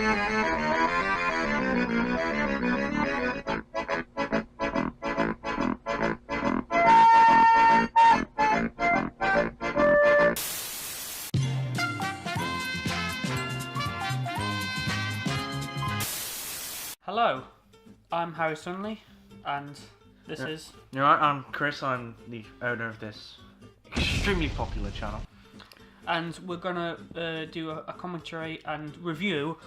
Hello, I'm Harry Sunley, and this is... You're right, I'm Chris, I'm the owner of this extremely popular channel. And we're gonna do a commentary and review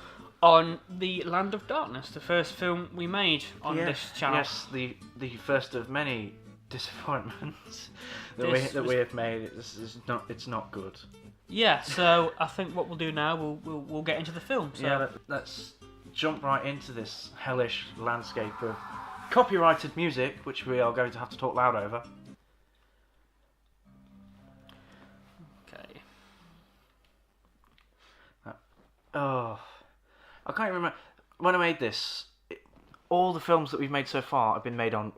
on The Land of Darkness, the first film we made on this channel. Yes, the first of many disappointments that we have made. It's not good. Yeah, so I think what we'll do now, we'll get into the film. So. Yeah, let's jump right into this hellish landscape of copyrighted music, which we are going to have to talk loud over. Okay. I can't remember when I made this. All the films that we've made so far have been made on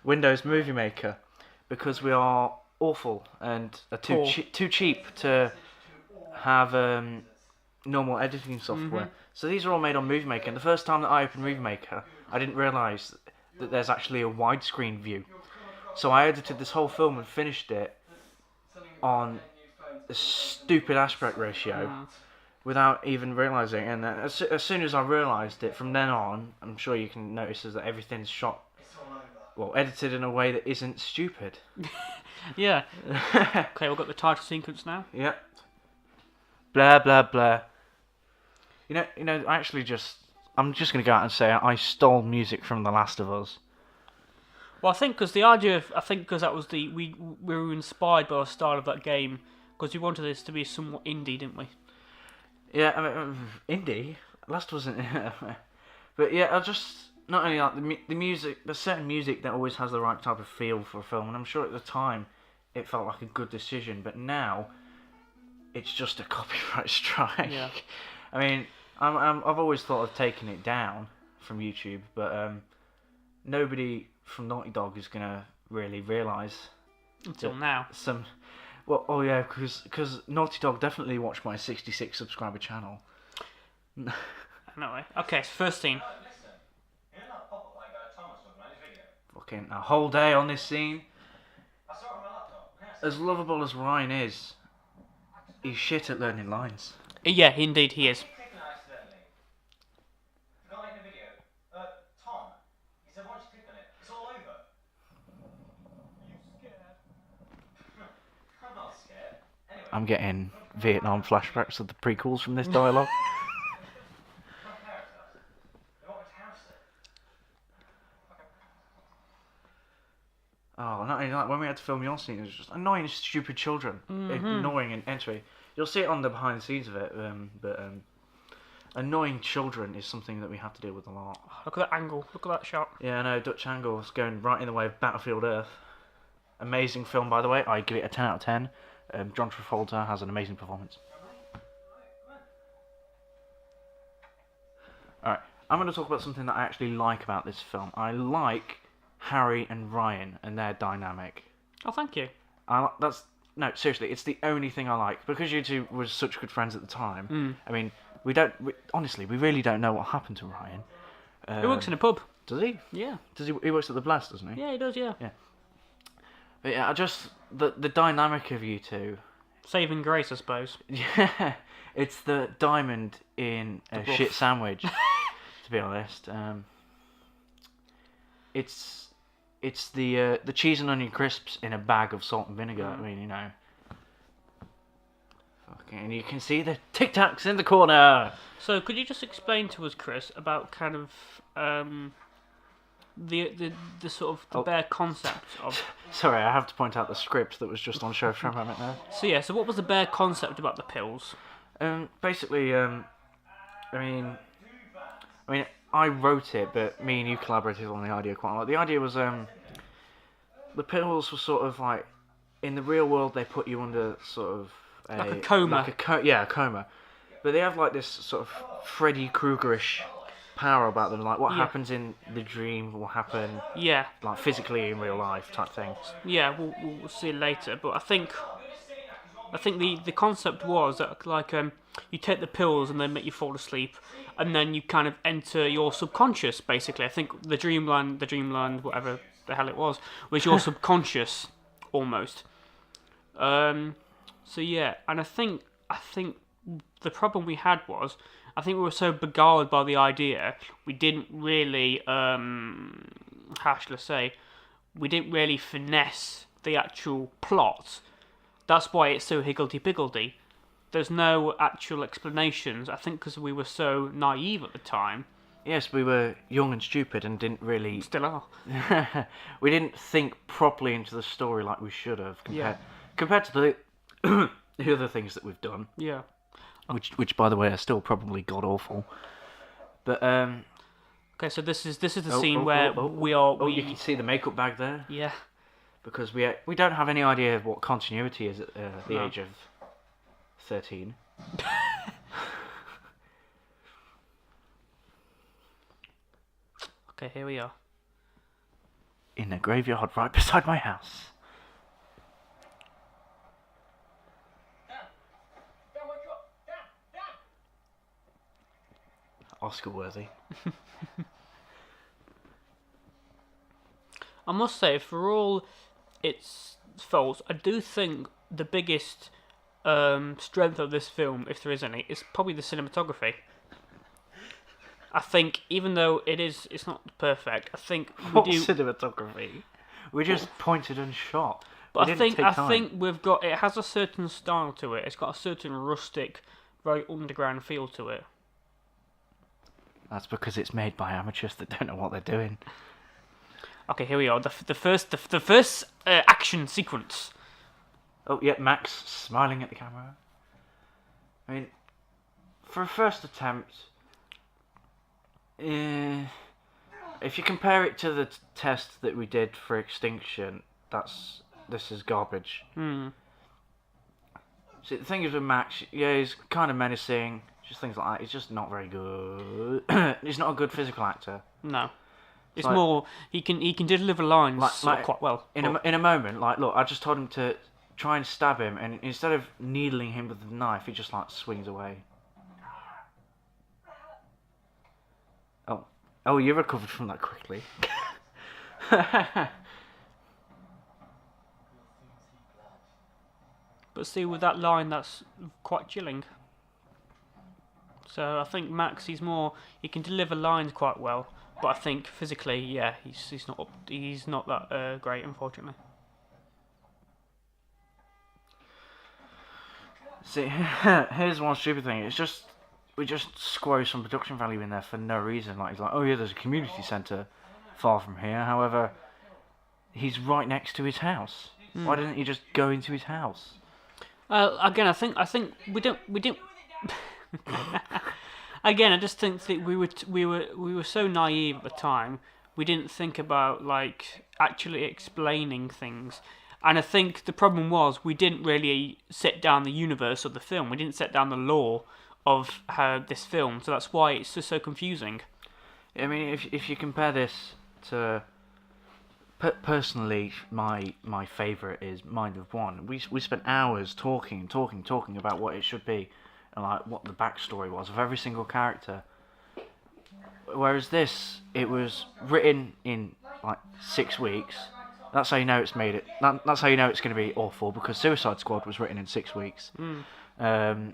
Windows Movie Maker because we are awful and are too cheap to have normal editing software. Mm-hmm. So these are all made on Movie Maker. And the first time that I opened Movie Maker, I didn't realise that there's actually a widescreen view. So I edited this whole film and finished it on a stupid aspect ratio without even realising. And as soon as I realised it, from then on, I'm sure you can notice is that everything's shot, edited in a way that isn't stupid. Yeah. Okay, we've got the title sequence now. Yep. Blah blah blah. You know. I'm just gonna go out and say I stole music from The Last of Us. Well, I think because that was we were inspired by the style of that game because we wanted this to be somewhat indie, didn't we? Yeah, I mean, indie. Last wasn't. But yeah, I just not only like the music. There's certain music that always has the right type of feel for a film, and I'm sure at the time it felt like a good decision. But now it's just a copyright strike. Yeah. I mean, I've always thought of taking it down from YouTube, but nobody from Naughty Dog is gonna really realise until now. Because Naughty Dog definitely watched my 66 subscriber channel. No. Okay, so first scene. Fucking a whole day on this scene. As lovable as Ryan is, he's shit at learning lines. Yeah, indeed he is. I'm getting Vietnam flashbacks of the prequels from this dialogue. Oh, not only that, when we had to film your scene, it was just annoying, stupid children, ignoring an entry. You'll see it on the behind the scenes of it, but annoying children is something that we have to deal with a lot. Look at that angle, look at that shot. Yeah, I know, Dutch angle is going right in the way of Battlefield Earth. Amazing film, by the way. I give it a 10 out of 10. John Travolta has an amazing performance. Alright, I'm going to talk about something that I actually like about this film. I like Harry and Ryan and their dynamic. Oh, thank you. No, seriously, it's the only thing I like. Because you two were such good friends at the time, I mean, honestly, we really don't know what happened to Ryan. He works in a pub. Does he? Yeah. He works at the Blast, doesn't he? Yeah, he does, yeah. But yeah, the dynamic of you two. Saving grace, I suppose. Yeah, it's the diamond in a shit sandwich, to be honest. It's the cheese and onion crisps in a bag of salt and vinegar. I mean, you know. And you can see the Tic Tacs in the corner. So, could you just explain to us, Chris, about kind of the sort of the bare concept of... Sorry, I have to point out the script that was just on show for a moment there. So what was the bare concept about the pills? Basically, I mean, I wrote it, but me and you collaborated on the idea quite a lot. The idea was, the pills were sort of like, in the real world, they put you under sort of like a coma. A coma. But they have like this sort of Freddy Krueger-ish power about them. Like what happens in the dream will happen. Yeah. Like physically in real life type thing. Yeah, we'll see later. But I think I think the concept was that like you take the pills and they make you fall asleep, and then you kind of enter your subconscious. Basically, I think the dreamland, whatever the hell it was your subconscious almost. So yeah, and I think the problem we had was I think we were so beguiled by the idea we didn't really how should I say, we didn't really finesse the actual plot. That's why it's so higgledy-piggledy. There's no actual explanations, I think because we were so naive at the time. Yes, we were young and stupid and didn't really... Still are. We didn't think properly into the story like we should have compared to the the other things that we've done. Yeah. Which by the way are still probably god awful. But okay, so this is the scene where we you can see the makeup bag there. Yeah. Because we don't have any idea of what continuity is at the age of 13. Okay, here we are. In a graveyard right beside my house. Oscar worthy. I must say, for all its faults, I do think the biggest strength of this film, if there is any, is probably the cinematography. I think, even though it's not perfect, I think What cinematography? We just pointed and shot. But I think we've got, it has a certain style to it. It's got a certain rustic, very underground feel to it. That's because it's made by amateurs that don't know what they're doing. Okay, here we are. The first action sequence. Oh yeah, Max smiling at the camera. I mean, for a first attempt, if you compare it to the test that we did for Extinction, this is garbage. See, the thing is with Max, yeah, he's kind of menacing, just things like that. He's just not very good. He's not a good physical actor. No. It's like, more he can deliver lines quite well. In a moment, like look, I just told him to try and stab him, and instead of needling him with the knife, he just like swings away. Oh, you recovered from that quickly. But see, with that line, that's quite chilling. So I think Max, he can deliver lines quite well. But I think physically, yeah, he's not that great, unfortunately. See, here's one stupid thing. We just squoze some production value in there for no reason. Like he's like, oh yeah, there's a community centre far from here. However, he's right next to his house. Why didn't he just go into his house? Again, I think we didn't. Again, I just think that we were so naive at the time. We didn't think about like actually explaining things, and I think the problem was we didn't really set down the universe of the film. We didn't set down the lore of this film, so that's why it's just so confusing. I mean, if you compare this to personally, my favourite is Mind of One. We spent hours talking about what it should be. And like what the backstory was of every single character. Whereas this, it was written in like 6 weeks. That's how you know it's made it. That's how you know it's going to be awful, because Suicide Squad was written in 6 weeks. And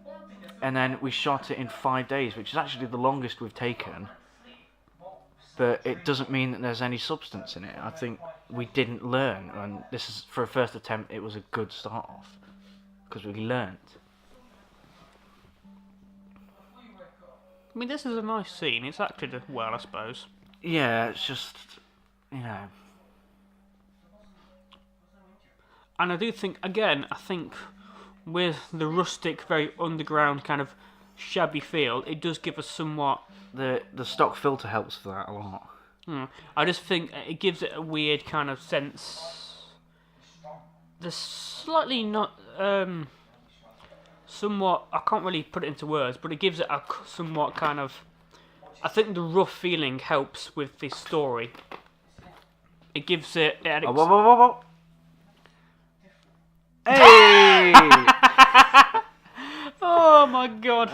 then we shot it in 5 days, which is actually the longest we've taken. But it doesn't mean that there's any substance in it. I think we didn't learn, and this is, for a first attempt, it was a good start off because we learnt. I mean, this is a nice scene. It's acted well, I suppose. Yeah, it's just, you know. And I do think, again, with the rustic, very underground kind of shabby feel, it does give us somewhat... The stock filter helps for that a lot. I just think it gives it a weird kind of sense. There's slightly not... somewhat, I can't really put it into words, but it gives it a somewhat kind of... I think the rough feeling helps with this story. It gives it... Hey! Oh my god.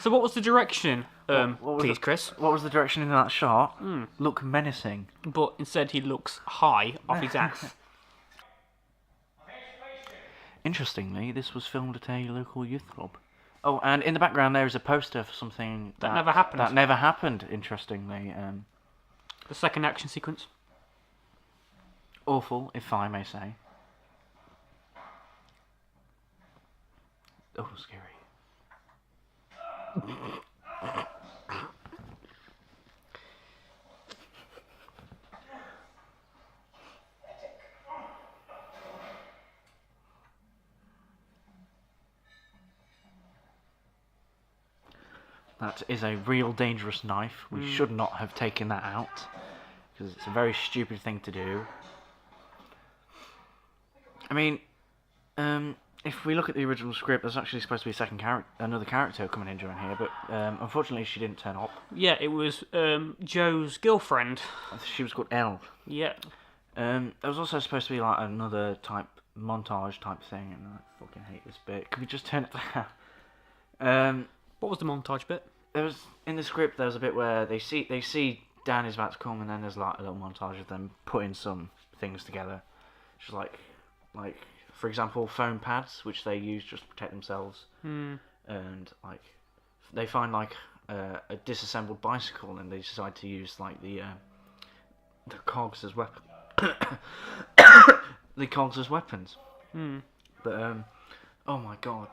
So what was the direction? What was Please, it? Chris. What was the direction in that shot? Look menacing. But instead he looks high off his ass. Interestingly, this was filmed at a local youth club. Oh, and in the background there is a poster for something That never happened. That never happened. Interestingly, The second action sequence. awful, if I may say. Oh, scary. That is a real dangerous knife. We should not have taken that out, because it's a very stupid thing to do. I mean, if we look at the original script, there's actually supposed to be another character coming in during here, but unfortunately she didn't turn up. Yeah, it was Joe's girlfriend. She was called Elle. Yeah. There was also supposed to be like another montage type thing, and I fucking hate this bit. Can we just turn it down? What was the montage bit? There was in the script. There was a bit where they see Dan is about to come, and then there's like a little montage of them putting some things together. Just like for example, foam pads, which they use just to protect themselves, and like they find like a disassembled bicycle, and they decide to use like the cogs as weapons. The cogs as weapons. But oh my god.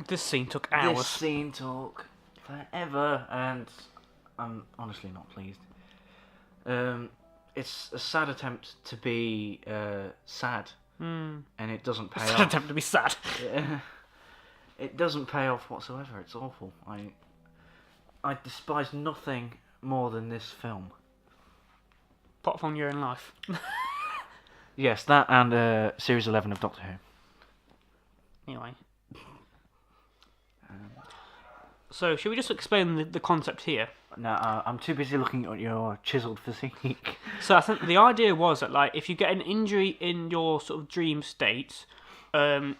This scene took hours. This scene took forever, and I'm honestly not pleased. It's a sad attempt to be sad, and it doesn't pay off. Attempt to be sad. It doesn't pay off whatsoever. It's awful. I despise nothing more than this film. Apart from your own life. Yes, that and Series 11 of Doctor Who. Anyway. So, should we just explain the concept here? No, I'm too busy looking at your chiseled physique. So, I think the idea was that, like, if you get an injury in your sort of dream state, you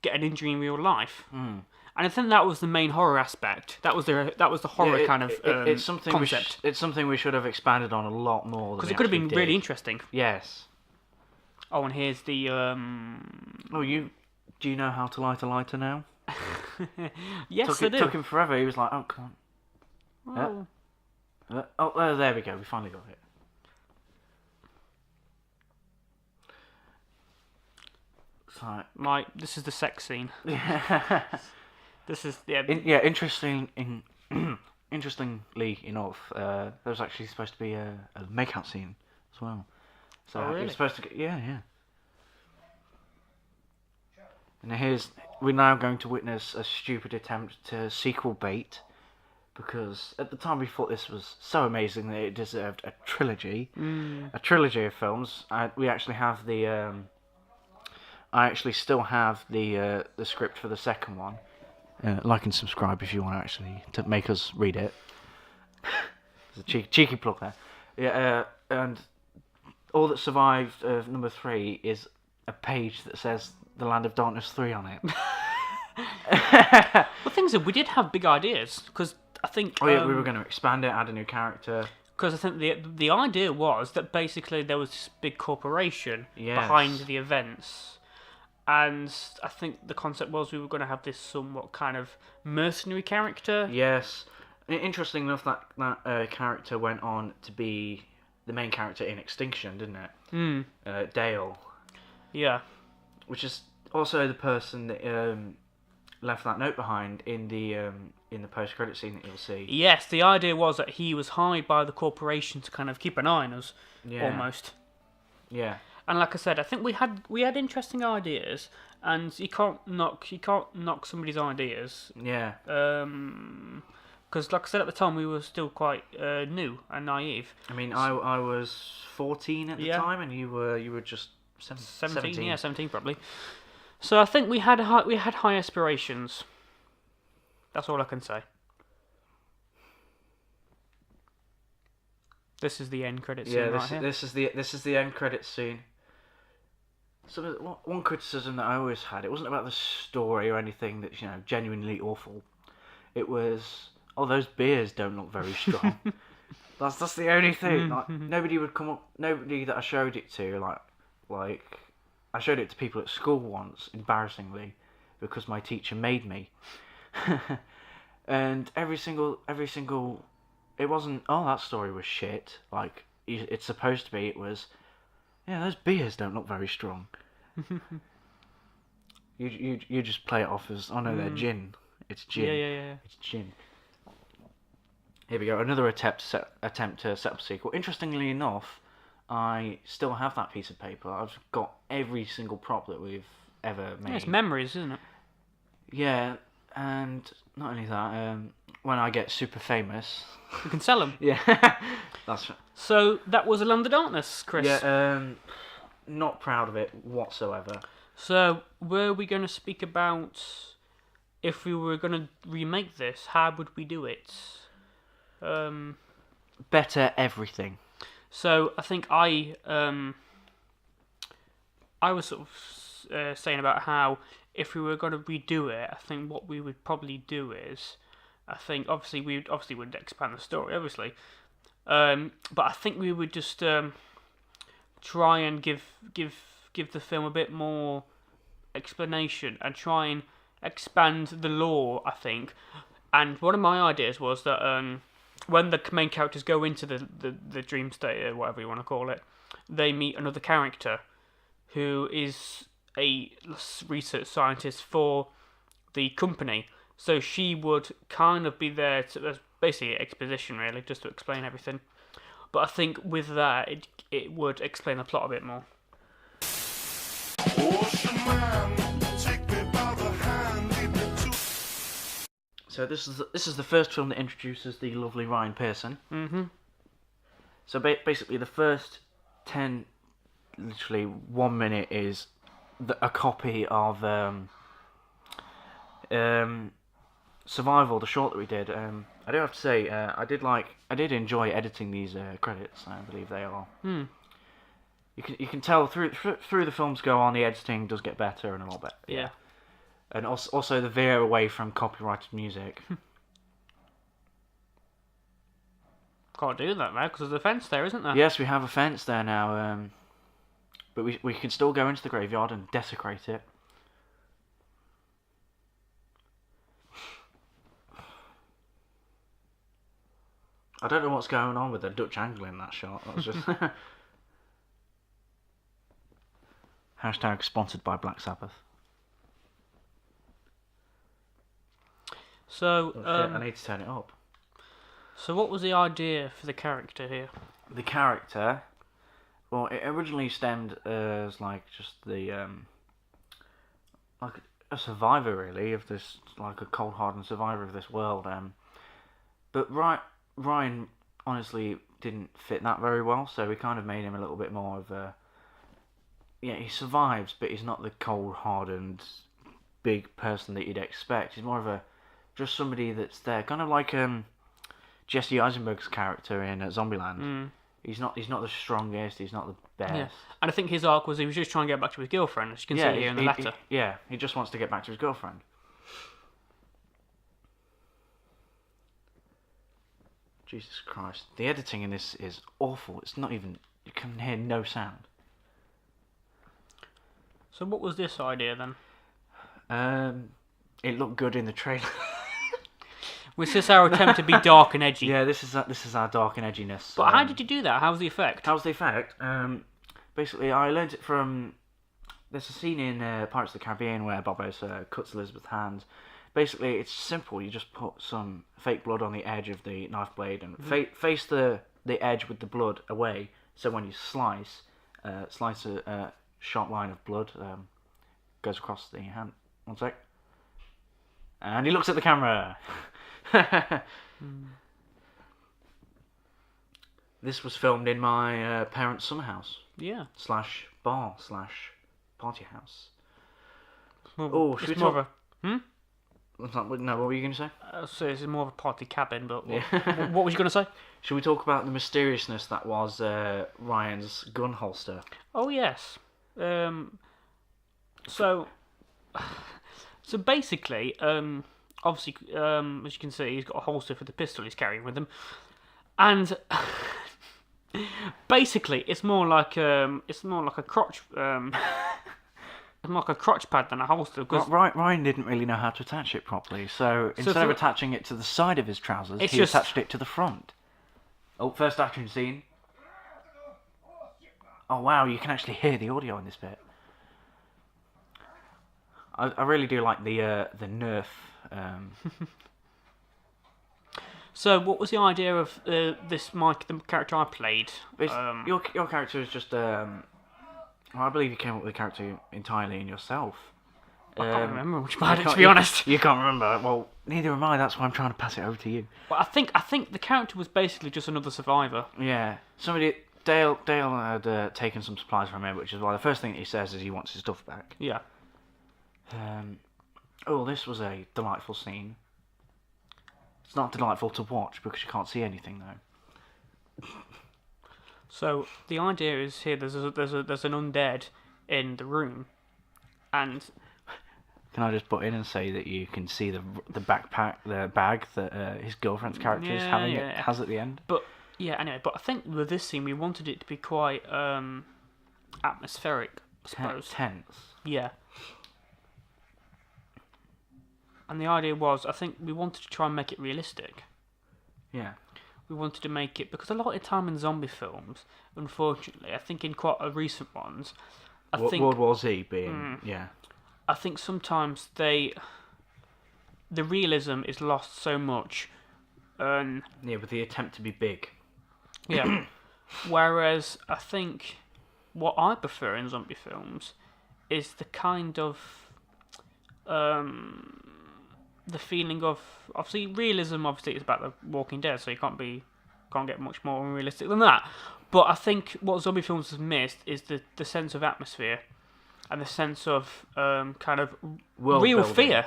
get an injury in real life. And I think that was the main horror aspect. That was the horror kind of it's something concept. It's something we should have expanded on a lot more. Because it could have been really interesting. Yes. Oh, and here's the. Oh, do you know how to light a lighter now? Yes, I do. Took him forever. He was like, "Oh, come on." Oh. There we go. We finally got it. So, this is the sex scene. yeah. This is Interestingly enough, there was actually supposed to be a make-out scene as well. So really? It was supposed to get yeah. And we're now going to witness a stupid attempt to sequel bait, because at the time we thought this was so amazing that it deserved a trilogy of films. We actually have the I actually still have the script for the second one. Like and subscribe if you want to make us read it. There's a cheeky plug there. Yeah, and all that survived of number 3 is a page that says The Land of Darkness 3 on it. Well, things are, we did have big ideas, because I think... we were going to expand it, add a new character. Because I think the idea was that basically there was this big corporation Yes. behind the events. And I think the concept was we were going to have this somewhat kind of mercenary character. Yes. Interesting enough, that character went on to be the main character in Extinction, didn't it? Dale. Yeah. Which is also the person that left that note behind in the post-credit scene that you'll see. Yes, the idea was that he was hired by the corporation to kind of keep an eye on us, almost. Yeah. And like I said, I think we had interesting ideas, and you can't knock somebody's ideas. Yeah. Because like I said at the time, we were still quite new and naive. I mean, I was 14 at the time, and you were just 17. Yeah, 17 probably. So I think we had high aspirations. That's all I can say. This is the end credit scene right here. This is the end credit scene. So one criticism that I always had, it wasn't about the story or anything that's genuinely awful. It was, oh, those beers don't look very strong. That's the only thing. Like nobody would come up. Nobody that I showed it to, like I showed it to people at school once, embarrassingly, because my teacher made me. And every single, it wasn't. Oh, that story was shit. Like it's supposed to be. It was. Yeah, those beers don't look very strong. You just play it off as, oh no, they're gin. It's gin. Yeah. It's gin. Here we go. Another attempt to set up a sequel. Interestingly enough, I still have that piece of paper. I've got every single prop that we've ever made. Yeah, it's memories, isn't it? Yeah, and not only that, when I get super famous, You can sell them. yeah, that's right. So that was A Land of Darkness, Chris. Yeah, not proud of it whatsoever. So were we going to speak about if we were going to remake this? How would we do it? Better everything. So I think I was sort of saying about how if we were going to redo it, I think what we would probably do is, I think obviously we would expand the story, obviously, but I think we would just try and give the film a bit more explanation and try and expand the lore, I think. And one of my ideas was that when the main characters go into the dream state, or whatever you want to call it, they meet another character who is a research scientist for the company. So she would kind of be there to basically exposition, really, just to explain everything. But I think with that, it would explain the plot a bit more. So this is the first film that introduces the lovely Ryan Pearson. Mm-hmm. So basically, the first 10, literally 1 minute is a copy of Survival, the short that we did. I do have to say, I did enjoy editing these credits. I believe they are. You can tell through the films go on, the editing does get better and a lot better. Yeah. And also the veer away from copyrighted music. Can't do that now because there's a fence there, isn't there? Yes, we have a fence there now. But we can still go into the graveyard and desecrate it. I don't know what's going on with the Dutch angle in that shot. That was just hashtag sponsored by Black Sabbath. So I need to turn it up. So what was the idea for the character here? The character, well, it originally stemmed as like just the like a survivor really of this, like a cold-hardened survivor of this world. But Ryan honestly didn't fit that very well, so we kind of made him a little bit more of a. Yeah, he survives, but he's not the cold-hardened big person that you'd expect. He's more of a just somebody that's there, kind of like Jesse Eisenberg's character in Zombieland. He's not the strongest. He's not the best. Yeah. And I think his arc was he was just trying to get back to his girlfriend, as you can see here in the letter. He just wants to get back to his girlfriend. Jesus Christ, the editing in this is awful. It's not even, you can hear no sound. So what was this idea then? It looked good in the trailer. Was this our attempt to be dark and edgy? Yeah, this is our dark and edginess. But how did you do that? How was the effect? How's the effect? Basically, I learned it from. There's a scene in Pirates of the Caribbean where Barbossa cuts Elizabeth's hand. Basically, it's simple. You just put some fake blood on the edge of the knife blade and face the edge with the blood away. So when you slice a sharp line of blood goes across the hand. One sec. And he looks at the camera. This was filmed in my parents' summer house. Yeah. / bar / party house. Should we talk? No, what were you going to say? So it's more of a party cabin, but Yeah. what was you going to say? Should we talk about the mysteriousness that was Ryan's gun holster? Oh yes. So, so basically, obviously, as you can see, he's got a holster for the pistol he's carrying with him, and basically, it's more like a crotch, it's more like a crotch pad than a holster. Because Ryan didn't really know how to attach it properly, so instead of attaching it to the side of his trousers, he attached it to the front. Oh, first action scene. Oh wow, you can actually hear the audio in this bit. I really do like the Nerf. So, what was the idea of this Mike, the character I played? Your character is just well, I believe you came up with the character entirely in yourself. I can't remember much about it, to be honest. You can't remember. Well, neither am I. That's why I'm trying to pass it over to you. But I think the character was basically just another survivor. Yeah, Dale had taken some supplies from him, which is why the first thing he says is he wants his stuff back. Yeah. Oh, this was a delightful scene. It's not delightful to watch because you can't see anything though. So the idea is here. There's an undead in the room, and can I just butt in and say that you can see the bag that his girlfriend's character is having has at the end. But yeah, anyway. But I think with this scene we wanted it to be quite atmospheric, I suppose. Tense. Yeah. And the idea was, I think we wanted to try and make it realistic. Yeah. We wanted to make it, because a lot of time in zombie films, unfortunately, I think in quite a recent ones, World War Z being, yeah. I think sometimes the realism is lost so much. Yeah, with the attempt to be big. Yeah. Whereas I think what I prefer in zombie films is the kind of the feeling of, obviously realism obviously is about the Walking Dead, so you can't get much more unrealistic than that. But I think what zombie films have missed is the sense of atmosphere and the sense of kind of real fear.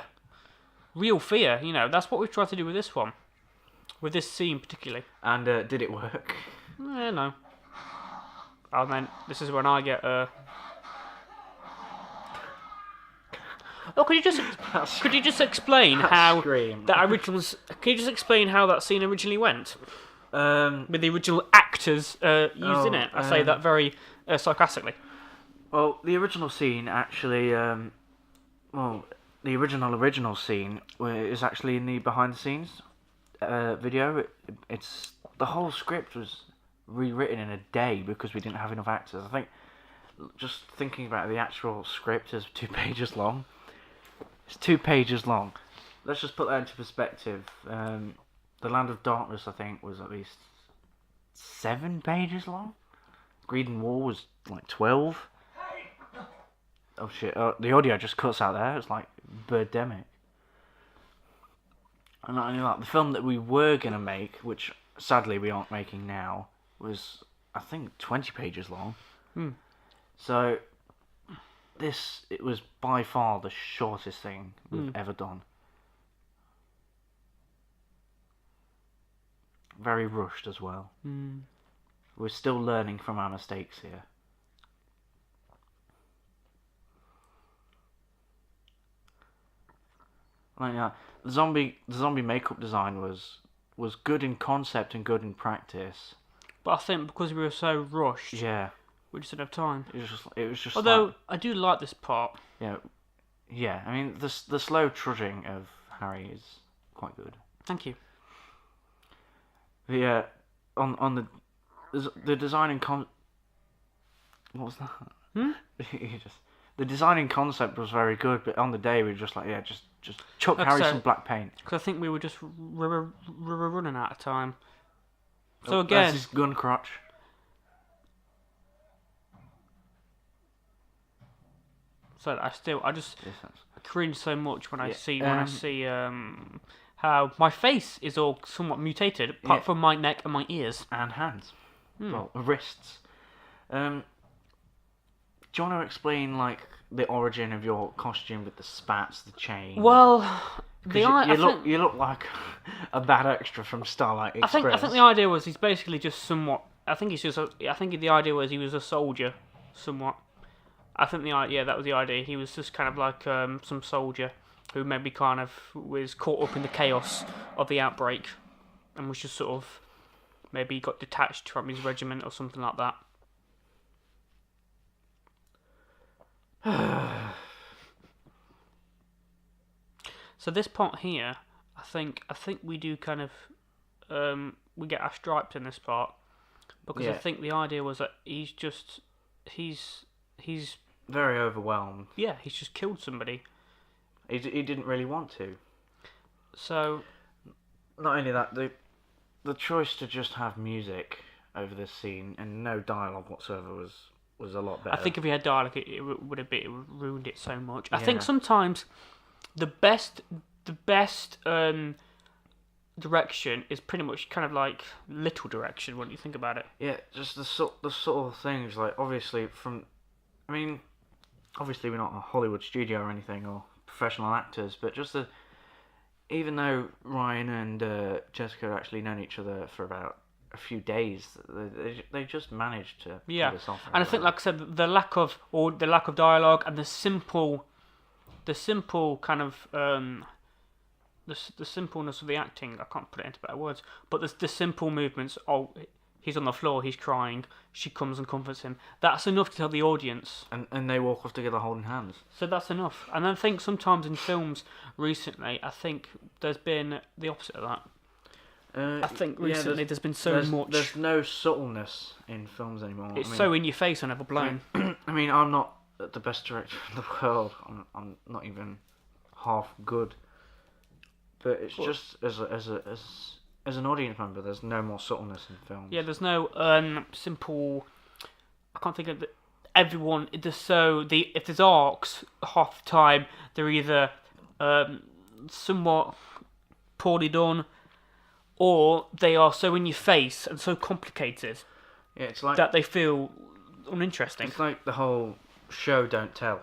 Real fear, you know, that's what we've tried to do with this one. With this scene particularly. And did it work? No. And then this is when I get Oh, could you just explain how that scene originally went? With the original actors used in it. I say that very sarcastically. Well, the original scene actually, the original scene is actually in the behind the scenes video. It's the whole script was rewritten in a day because we didn't have enough actors. I think just thinking about the actual script is 2 pages long. It's 2 pages long. Let's just put that into perspective. The Land of Darkness, I think, was at least 7 pages long. Greed and War was like 12. Oh shit! The audio just cuts out there. It's like Birdemic. And not only that, the film that we were gonna make, which sadly we aren't making now, was I think 20 pages long. So it was by far the shortest thing we've ever done. Very rushed as well. We're still learning from our mistakes here. Like the zombie makeup design was good in concept and good in practice. But I think because we were so rushed, we just didn't have time. It was just. Although I do like this part. Yeah. I mean, the slow trudging of Harry is quite good. Thank you. On the design and what was that? The design and concept was very good, but on the day we were just like, just chuck Harry some black paint. Because I think we were just running out of time. So again, that's his gun crotch. So I just cringe so much when I see how my face is all somewhat mutated, apart from my neck and my ears and hands, well, wrists. Do you want to explain like the origin of your costume with the spats, the chain? Well, you look like a bad extra from Starlight Express. I think the idea was he's basically just somewhat. I think the idea was he was a soldier, somewhat. I think that was the idea. He was just kind of like some soldier who maybe kind of was caught up in the chaos of the outbreak and was just sort of maybe got detached from his regiment or something like that. So this part here, I think we do kind of we get our stripes in this part because I think the idea was that he's very overwhelmed. Yeah, he's just killed somebody. He didn't really want to. So, not only that, the choice to just have music over this scene and no dialogue whatsoever was a lot better. I think if he had dialogue, it would have ruined it so much. I think sometimes the best direction is pretty much kind of like little direction when you think about it. Yeah, just the sort of things like obviously we're not a Hollywood studio or anything or professional actors, but just even though Ryan and Jessica had actually known each other for about a few days, they just managed to pull this off. And I think, like I said, the lack of dialogue and the simple kind of the simpleness of the acting. I can't put it into better words, but the simple movements. Oh, he's on the floor, he's crying. She comes and comforts him. That's enough to tell the audience. And they walk off together holding hands. So that's enough. And I think sometimes in films recently, I think there's been the opposite of that. I think recently there's been so much. There's no subtleness in films anymore. It's so in your face and overblown. I mean, I'm not the best director in the world. I'm not even half good. But it's just as an audience member, there's no more subtleness in films. Yeah, there's no simple. I can't think of everyone. If there's arcs, half the time they're either somewhat poorly done, or they are so in your face and so complicated. Yeah, it's like that they feel uninteresting. It's like the whole show don't tell.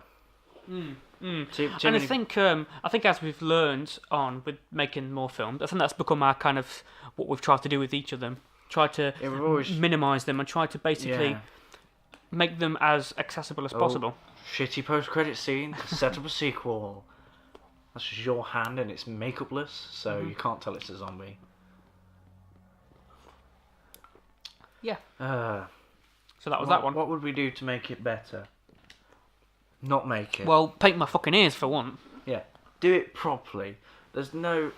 And I think as we've learned on with making more films, I think that's become our kind of what we've tried to do with each of them. Try to minimise them and try to basically make them as accessible as possible. Shitty post-credit scene, set up a sequel. That's just your hand and it's makeupless, so you can't tell it's a zombie. Yeah. So that was that one. What would we do to make it better? Not make it. Well, paint my fucking ears for one. Yeah, do it properly. There's no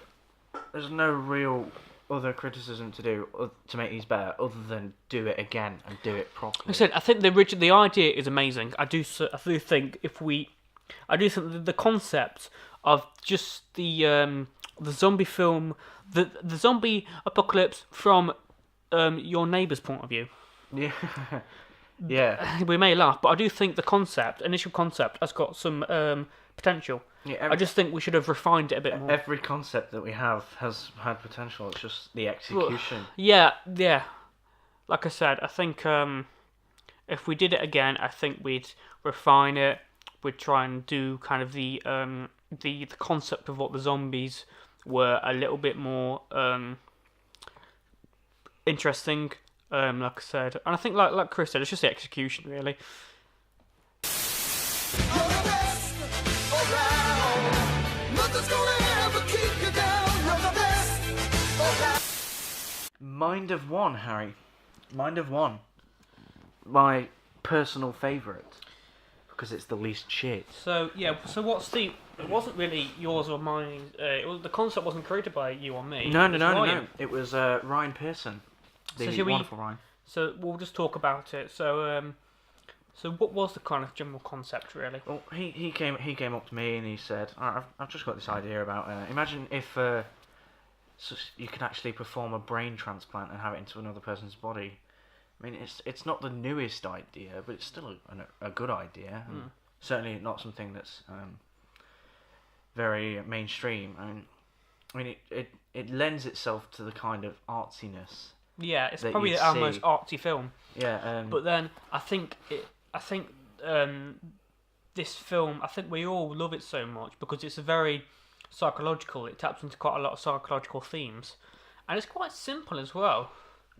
real other criticism to do to make these better, other than do it again and do it properly. Like I said, I think the idea is amazing. I do think the concept of just the zombie film, the zombie apocalypse from your neighbour's point of view. Yeah. Yeah, we may laugh, but I do think the initial concept, has got some potential. Yeah, I just think we should have refined it a bit more. Every concept that we have has had potential. It's just the execution. Yeah. Like I said, I think if we did it again, I think we'd refine it. We'd try and do kind of the concept of what the zombies were a little bit more interesting. Like I said, and I think like Chris said, it's just the execution really. Mind of One, Harry. Mind of One. My personal favourite. Because it's the least shit. So what's the... It wasn't really yours or mine. The concept wasn't created by you or me. No. It was Ryan Pearson. Wonderful Ryan. So we'll just talk about it. So what was the kind of general concept, really? Well, he came up to me and he said, I've just got this idea about... imagine if you could actually perform a brain transplant and have it into another person's body. I mean, it's not the newest idea, but it's still a good idea. And certainly not something that's very mainstream. I mean, it lends itself to the kind of artsiness. Yeah, it's probably our most artsy film. Yeah, but then I think this film, I think we all love it so much because it's a very psychological. It taps into quite a lot of psychological themes, and it's quite simple as well.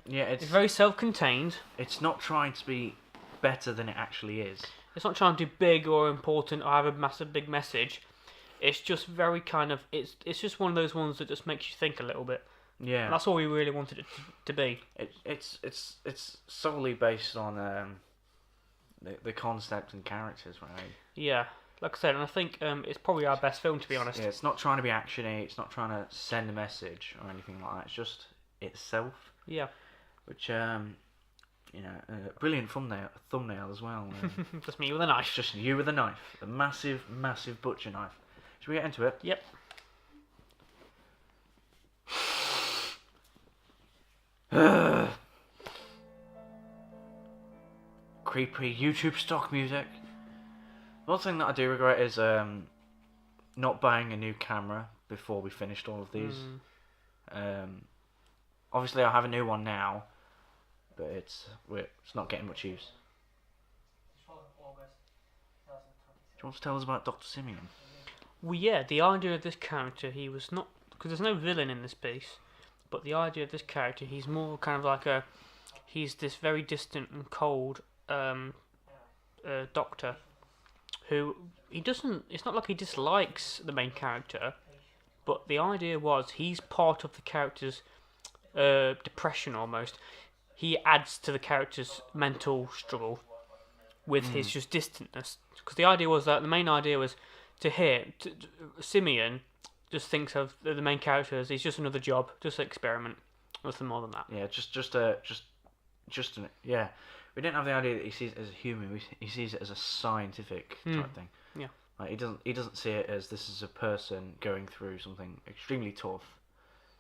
Yeah, it's very self-contained. It's not trying to be better than it actually is. It's not trying to be big or important or have a massive big message. It's just very kind of it's just one of those ones that just makes you think a little bit. Yeah. And that's all we really wanted it to be. It's solely based on the concept and characters, right? Yeah, like I said, and I think it's probably our best film, to be honest. Yeah, it's not trying to be actiony. It's not trying to send a message or anything like that. It's just itself. Yeah. Which brilliant thumbnail as well. Just me with a knife. Just you with a knife, a massive, massive butcher knife. Should we get into it? Yep. Creepy YouTube stock music. One thing that I do regret is not buying a new camera before we finished all of these. Obviously, I have a new one now, but it's not getting much use. Do you want to tell us about Dr. Simeon? Well, yeah, the idea of this character, he was not... Because there's no villain in this piece, but the idea of this character, he's more kind of like a... He's this very distant and cold doctor who... He doesn't... It's not like he dislikes the main character, but the idea was he's part of the character's depression almost. He adds to the character's mental struggle with his just distantness. Because the idea was that... The main idea was... Simeon just thinks of the main character as he's just another job, just an experiment, nothing more than that. Yeah, yeah. We didn't have the idea that he sees it as a human. He sees it as a scientific type thing. Yeah. Like he doesn't see it as this is a person going through something extremely tough.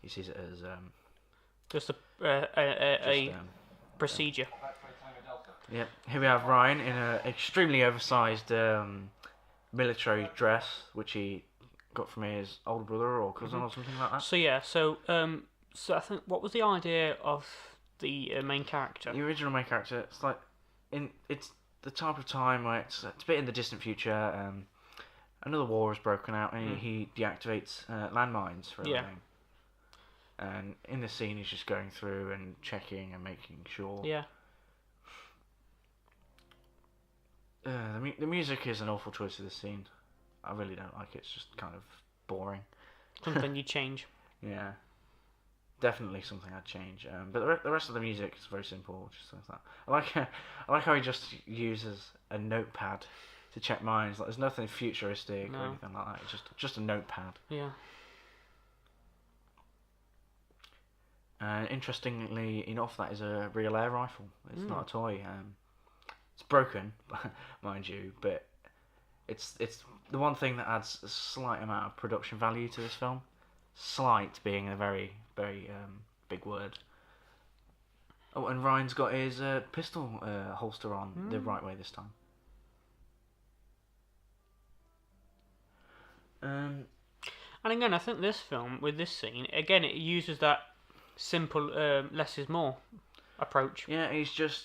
He sees it as just a procedure. Yeah. Here we have Ryan in an extremely oversized military dress, which he got from his older brother or cousin or something like that. So yeah, so I think what was the idea of the main character? The original main character, it's like it's the type of time where it's a bit in the distant future. Another war has broken out, and he deactivates landmines for a living. And in this scene, he's just going through and checking and making sure. Yeah. The music is an awful choice of this scene. I really don't like it. It's just kind of boring. Something you change. Yeah, definitely something I'd change. But the rest of the music is very simple, just like that. I like how he just uses a notepad to check mines. Like there's nothing futuristic or anything like that. It's just a notepad. Yeah. Interestingly enough, that is a real air rifle. It's not a toy. It's broken, mind you, but it's the one thing that adds a slight amount of production value to this film. Slight being a very, very big word. Oh, and Ryan's got his pistol holster on the right way this time. And again, I think this film, with this scene, again, it uses that simple less is more approach. Yeah, he's just...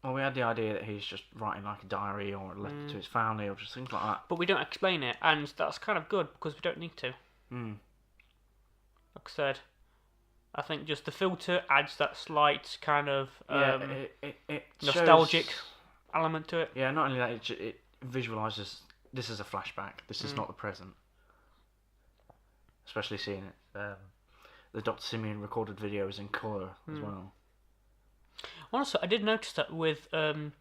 Well, we had the idea that he's just writing like a diary or a letter to his family or just things like that. But we don't explain it, and that's kind of good because we don't need to. Like I said, I think just the filter adds that slight kind of it nostalgic shows... element to it. Yeah, not only that, it visualises this is a flashback. This is not the present. Especially seeing it. The Dr. Simeon recorded videos in colour as well. Also, I did notice that with I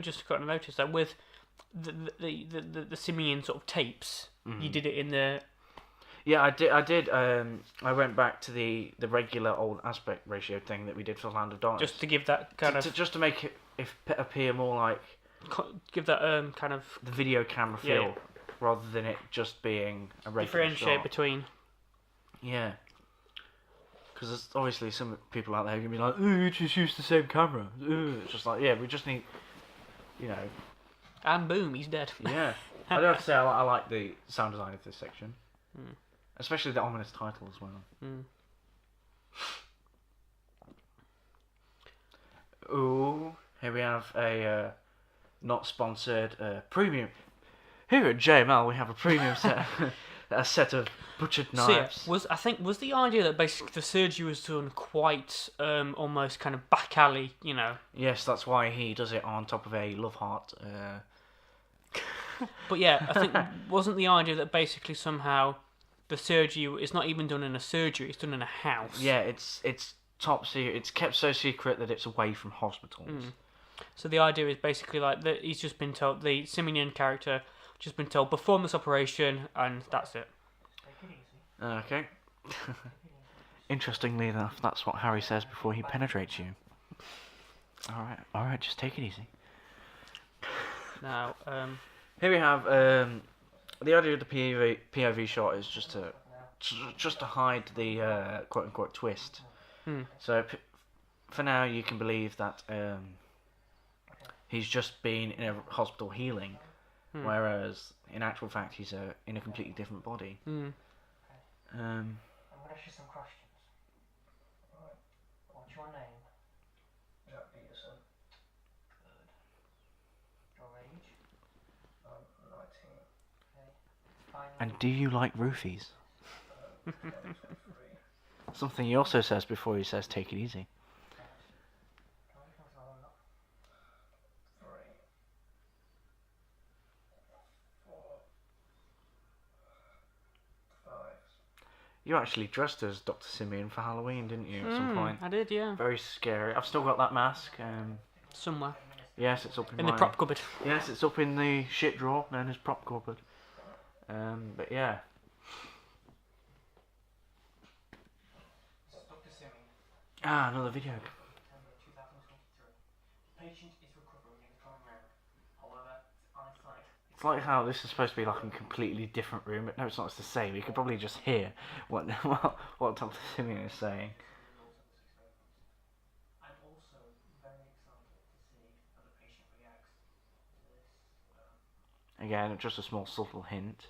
just got to notice that with the Simeon sort of tapes, you did it in the... Yeah, I did. I went back to the regular old aspect ratio thing that we did for Land of Darkness. Just to give that kind of... Just to make it appear more like... Give that kind of... The video camera feel, rather than it just being a regular differentiate shot. between... Yeah. Because there's obviously some people out there who can be like, "Oh, you just use the same camera." It's just like, yeah, we just need, And boom, he's dead. Yeah. I do have to say, I like the sound design of this section. Especially the ominous title as well. Ooh, here we have a not sponsored premium. Here at JML, we have a premium set a set of butchered So yeah, knives. was the idea that basically the surgery was done quite almost kind of back alley, you know? Yes, that's why he does it on top of a love heart. But yeah, I think wasn't the idea that basically somehow the surgery is not even done in a surgery; it's done in a house. Yeah, it's top secret. It's kept so secret that it's away from hospitals. So the idea is basically like that he's just been told, the Simeon character just been told perform this operation and that's it. Okay. Interestingly enough, that's what Harry says before he penetrates you. All right, just take it easy. Now, Here we have the idea of the POV shot is just to hide the quote unquote twist. So for now, you can believe that he's just been in a hospital healing, whereas in actual fact he's in a completely different body. mm. I'm going to ask you some questions. Right. What's your name? Jack Peterson. Good. Your age? I'm 19. Okay. Final. And do you like roofies? Something he also says before he says take it easy. 3, 4, 5. You actually dressed as Dr. Simeon for Halloween, didn't you, at some point? I did, yeah. Very scary. I've still got that mask. Somewhere Yes, it's up in in my... the prop cupboard. Yes, it's up in the shit drawer known as prop cupboard. But yeah. This is Dr. Simeon. Ah, another video. September 2023. Patient is recovering and coming round. However, his eyesight. It's like how this is supposed to be like a completely different room, but no, it's not. It's the same. You could probably just hear what Dr. Simeon is saying. I'm also very excited to see how the patient reacts to this. Again, just a small subtle hint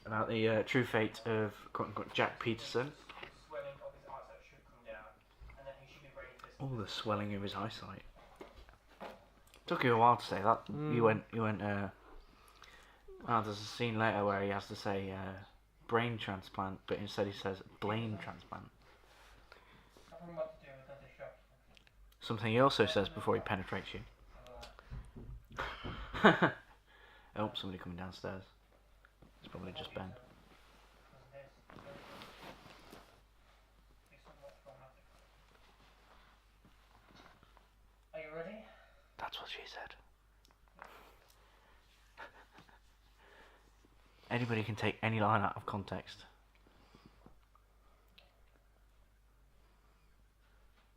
about the true fate of quote unquote Jack Peterson. Swelling of his eyesight should come down, and then he should be ready to. Oh, the swelling of his eyesight. Took you a while to say that. You went. Well, there's a scene later where he has to say brain transplant, but instead he says brain transplant. Nothing what to do with the distraction. Something he also says before he penetrates you. Oh, somebody coming downstairs. It's probably just Ben. Are you ready? That's what she said. Anybody can take any line out of context.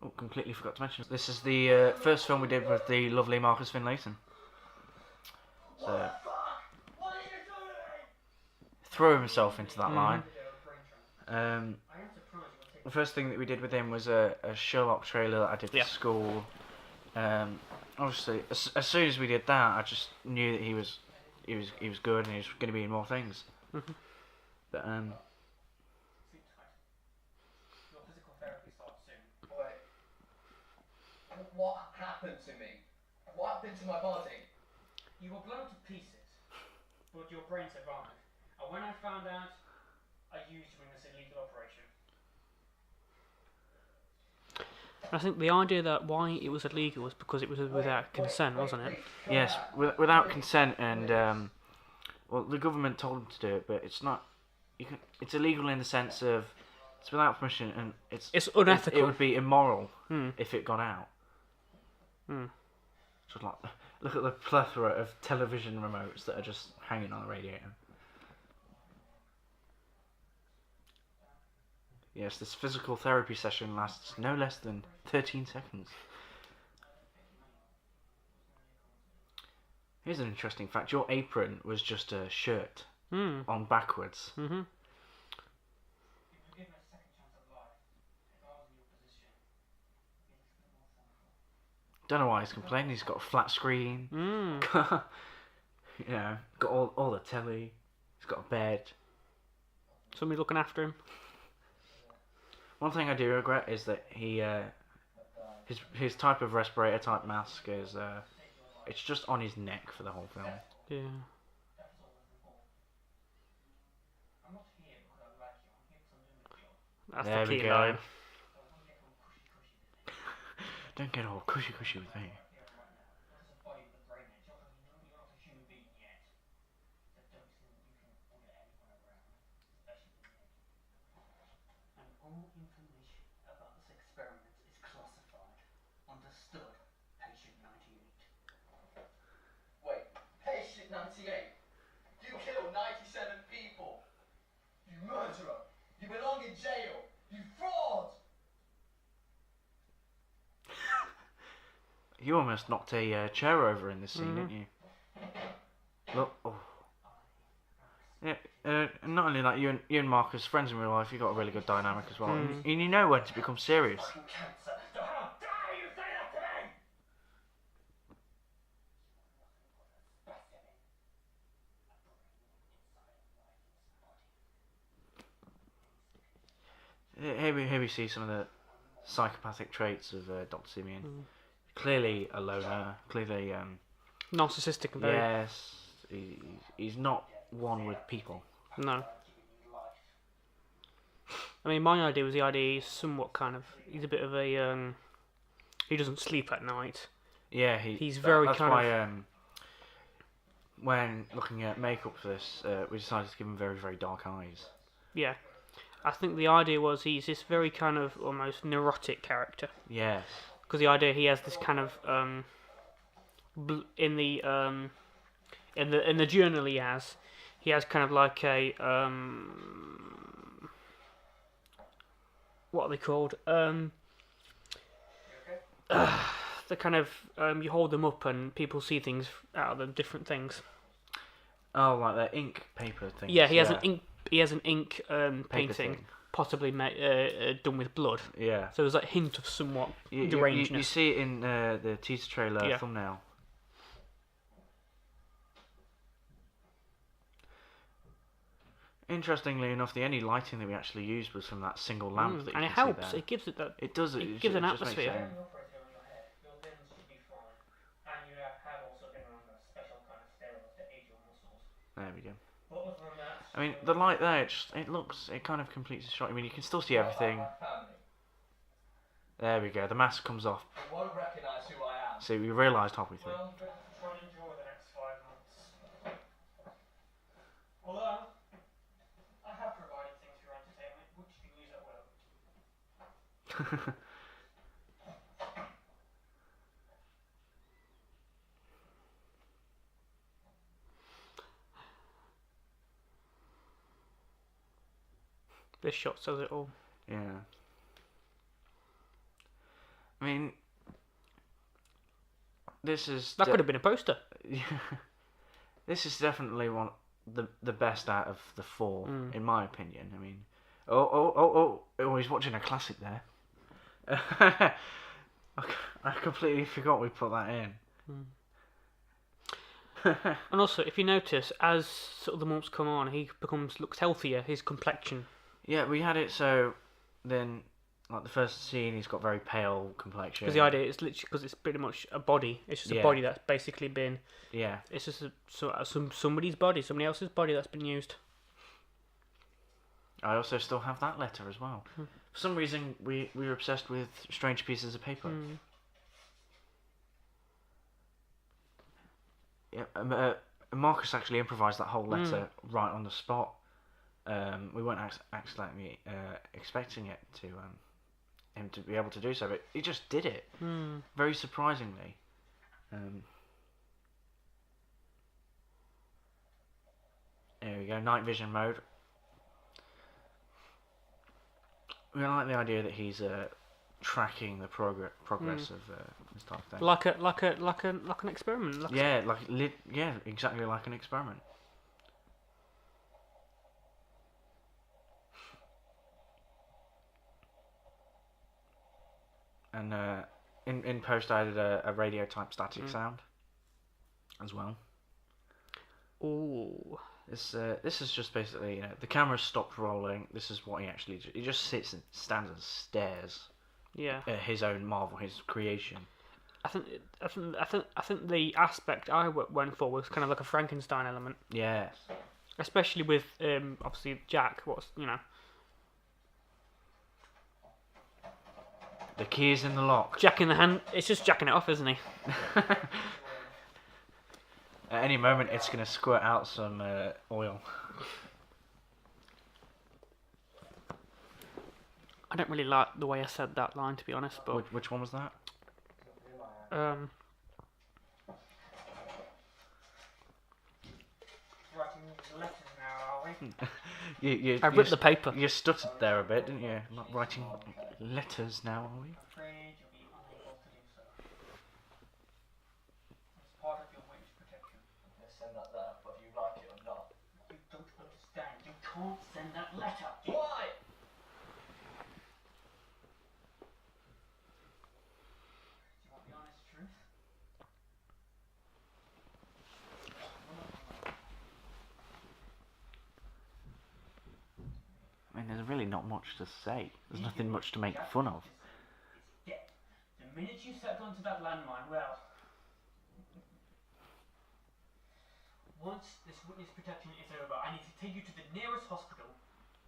Oh, completely forgot to mention. This is the first film we did with the lovely Marcus Finlayson. So, What are you doing? threw himself into that line. I am surprised you The first thing that we did with him was a Sherlock trailer that I did for Yeah. school. Obviously, as soon as we did that, I just knew that he was good and he was going to be in more things. But Your physical therapy starts soon. Wait. What happened to me? What happened to my body? You were blown to pieces, but your brain survived. And when I found out, I used you in this illegal operation. I think the idea that why it was illegal was because it was without consent, wasn't it? yes, without consent and well, the government told him to do it, but it's not. It's illegal in the sense of it's without permission and it's unethical. It would be immoral if it got out. Just like look at the plethora of television remotes that are just hanging on the radiator. Yes, this physical therapy session lasts no less than 13 seconds. Here's an interesting fact. Your apron was just a shirt on backwards. If you give me a second chance at life, if I was in your position, it'd be a little bit more thankful. Don't know why he's complaining. He's got a flat screen. You know, got all the telly. He's got a bed. Somebody looking after him. One thing I do regret is that he his type of respirator type mask is it's just on his neck for the whole film. Yeah. That's There the we key go. line. Don't get all cushy with me. What does a body with a brain in? You're not a human being yet. So don't think you can order anyone around, especially the naked. And all information about this experiment is classified. Understood, patient 98. Wait, patient 98? You killed 97 people! You murderer! You belong in jail! You fraud! You almost knocked a chair over in this scene, didn't you? Look, oh. Yeah, not only that, you and Marcus, friends in real life, you've got a really good dynamic as well. And you know when to become serious. Fucking cancer! So how dare you say that to me? Here we see some of the psychopathic traits of Dr. Simeon. Clearly a loner, clearly, Narcissistic and very. yes, he's not one with people. No. I mean, my idea was the idea he's somewhat kind of. He's a bit of a. He doesn't sleep at night. Yeah, He's very that's kind why, of. when looking at makeup for this, we decided to give him very, very dark eyes. Yeah. I think the idea was he's this very kind of almost neurotic character. Yes. Because the idea he has this kind of in the journal he has kind of like a what are they called the kind of you hold them up and people see things out of them, different things. Oh, like the ink paper thing. Yeah, he has an ink painting, thing. possibly done with blood. Yeah. So there's that hint of somewhat You derangedness. see it in the teaser trailer thumbnail. Interestingly enough, the only lighting that we actually used was from that single lamp that you and it can see helps. there. It gives it that. It does. It gives an just makes atmosphere. it- An operator on your head, your limbs should be fine. And you have also been on a special kind of steroids to aid your muscles. There we go. But other than that, I mean, the light there, it kind of completes the shot. I mean, you can still see everything. my family. There we go. The mask comes off. They won't recognise who I am. See, we realised halfway through. Well, you're going to have to try and enjoy the next 5 months. Although, I have provided things for your entertainment, which you can use at will. This shot says it all. Yeah. I mean, this is That could have been a poster. this is definitely one the best out of the four, Mm. in my opinion. I mean, oh, he's watching a classic there. I completely forgot we put that in. And also, if you notice, as sort of the months come on, he looks healthier. His complexion. Yeah, we had it so then, like the first scene, he's got very pale complexion. Because the idea is literally because it's pretty much a body. It's just a Yeah. body that's basically been. Yeah. It's just somebody's body, somebody else's body that's been used. I also still have that letter as well. For some reason, we were obsessed with strange pieces of paper. Yeah, Marcus actually improvised that whole letter right on the spot. We weren't actually expecting it to him to be able to do so, but he just did it. Very surprisingly. There we go, night vision mode. We like the idea that he's tracking the progress of this type of thing. Like an experiment. Yeah, exactly like an experiment. And in post, I added a radio type static sound as well. Ooh. This is just basically, the camera stopped rolling. This is what he actually he just sits and stands and stares Yeah. at his own marvel, his creation. I think the aspect I went for was kind of like a Frankenstein element, Yes. especially with obviously Jack. The key is in the lock. Jacking the hand. It's just jacking it off, isn't he? At any moment, it's going to squirt out some oil. I don't really like the way I said that line, to be honest. But Which one was that? um, Writing letters now, are we? I ripped the paper. You stuttered there a bit, didn't you? Not writing letters now, are we? I'm afraid you'll be unable to do so. It's part of your witness protection. I'm going to send that letter, whether you like it or not. You don't understand. You can't send that letter. Why? Do you want the honest truth? I mean, there's really not much to say. There's nothing much to make fun of. It's dead. The minute you stepped onto that landmine, well... Once this witness protection is over, I need to take you to the nearest hospital,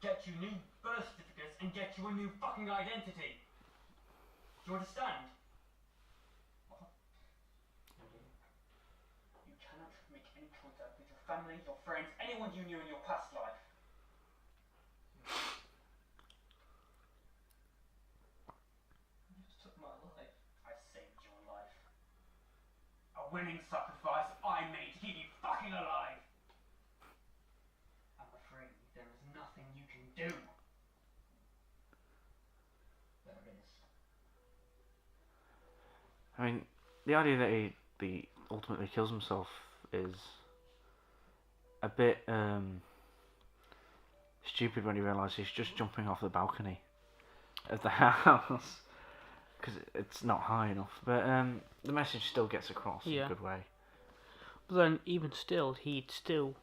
get you new birth certificates, and get you a new fucking identity. Do you understand? You cannot make any contact with your family, your friends, anyone you knew in your past life. You just took my life. I saved your life. A winning sacrifice I made to keep you fucking alive. I'm afraid there is nothing you can do. There is. I mean, the idea that he ultimately kills himself is a bit stupid when you realise he's just jumping off the balcony of the house because it's not high enough. But the message still gets across in Yeah. a good way. But then, even still, he'd still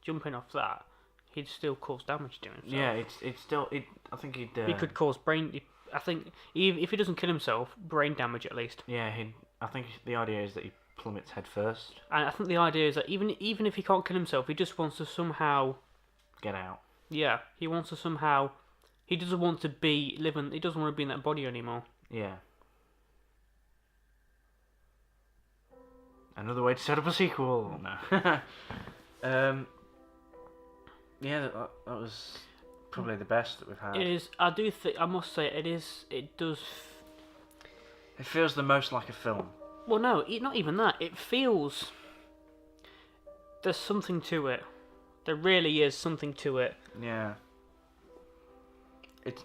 jumping off that. He'd still cause damage to himself. Yeah, it's still. I think he'd. He could cause brain. I think if he doesn't kill himself, brain damage at least. Yeah, I think the idea is that he plummets head first. And I think the idea is that even if he can't kill himself, he just wants to somehow. Get out. Yeah, he wants to somehow. He doesn't want to be living. He doesn't want to be in that body anymore. Yeah. Another way to set up a sequel. No. Yeah, that was probably the best that we've had. It is. I do think. I must say, it is. It does. It feels the most like a film. Well, no, not even that. It feels. There's something to it. There really is something to it. Yeah. It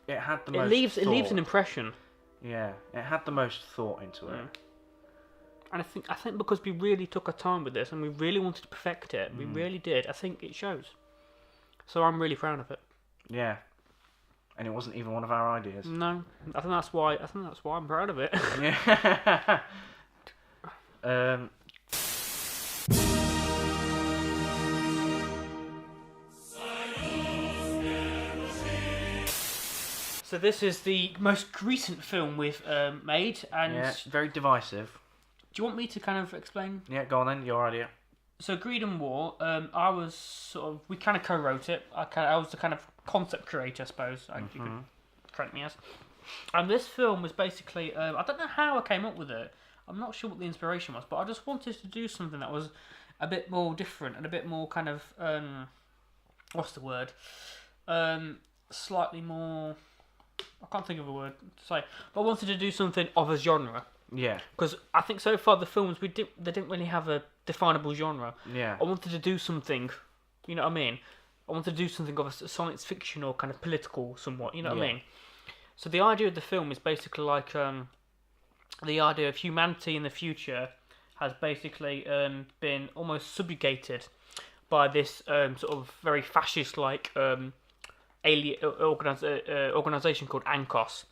had the It most. leaves thought. an impression. Yeah, it had the most thought into it. Mm. And I think because we really took our time with this and we really wanted to perfect it, we really did. I think it shows. So I'm really proud of it. Yeah. And it wasn't even one of our ideas. No, I think that's why. I'm proud of it. Yeah. So this is the most recent film we've made, and Yeah, very divisive. do you want me to kind of explain? Yeah, go on then, your idea. So Greed and War, I was sort of, we kind of co-wrote it. I was the kind of concept creator, I suppose. You could credit me as. And this film was basically, I don't know how I came up with it. I'm not sure what the inspiration was, but I just wanted to do something that was a bit more different and a bit more kind of, what's the word? Slightly more, I can't think of a word to say, but I wanted to do something of a genre. Yeah. Because I think so far the films they didn't really have a definable genre. Yeah. I wanted to do something, you know what I mean? I wanted to do something of a science fiction or kind of political somewhat, you know what I Yeah. mean? So the idea of the film is basically like the idea of humanity in the future has basically been almost subjugated by this sort of very fascist-like alien organization called ANCOS.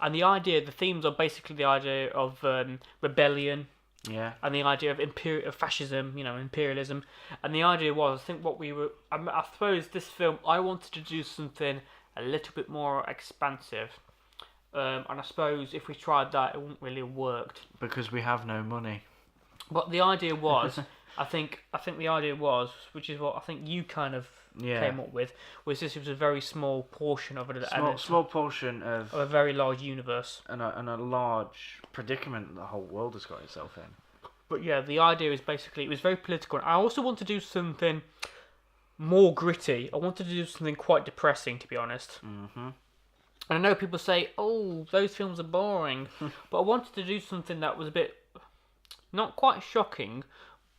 And the themes are basically the idea of rebellion, Yeah. and the idea of fascism, imperialism. And the idea was, I think I suppose this film, I wanted to do something a little bit more expansive. And I suppose if we tried that, it wouldn't really have worked. Because we have no money. But the idea was, I think the idea was, which is what I think you kind of Yeah. came up with, was this was a very small portion of it, Small portion of of a very large universe. and a large predicament that the whole world has got itself in. But yeah, the idea is basically it was very political. And I also want to do something more gritty. I wanted to do something quite depressing, to be honest. Mm-hmm. And I know people say, "Oh, those films are boring," but I wanted to do something that was a bit, not quite shocking,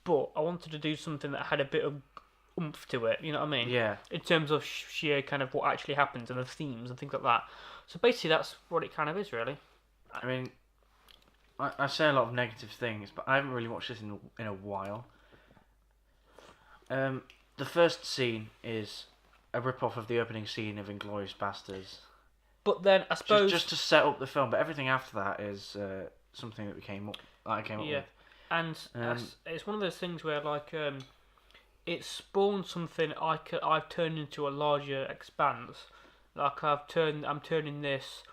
but I wanted to do something that had a bit of oomph to it. You know what I mean? Yeah. In terms of sheer kind of what actually happens and the themes and things like that. So basically, that's what it kind of is, really. I mean, I say a lot of negative things, but I haven't really watched this in a while. The first scene is a rip-off of the opening scene of Inglourious Basterds. But then I suppose Just to set up the film, but everything after that is something that I came up yeah, with. and it's one of those things where like it spawned something I've turned into a larger expanse. Like I'm turning this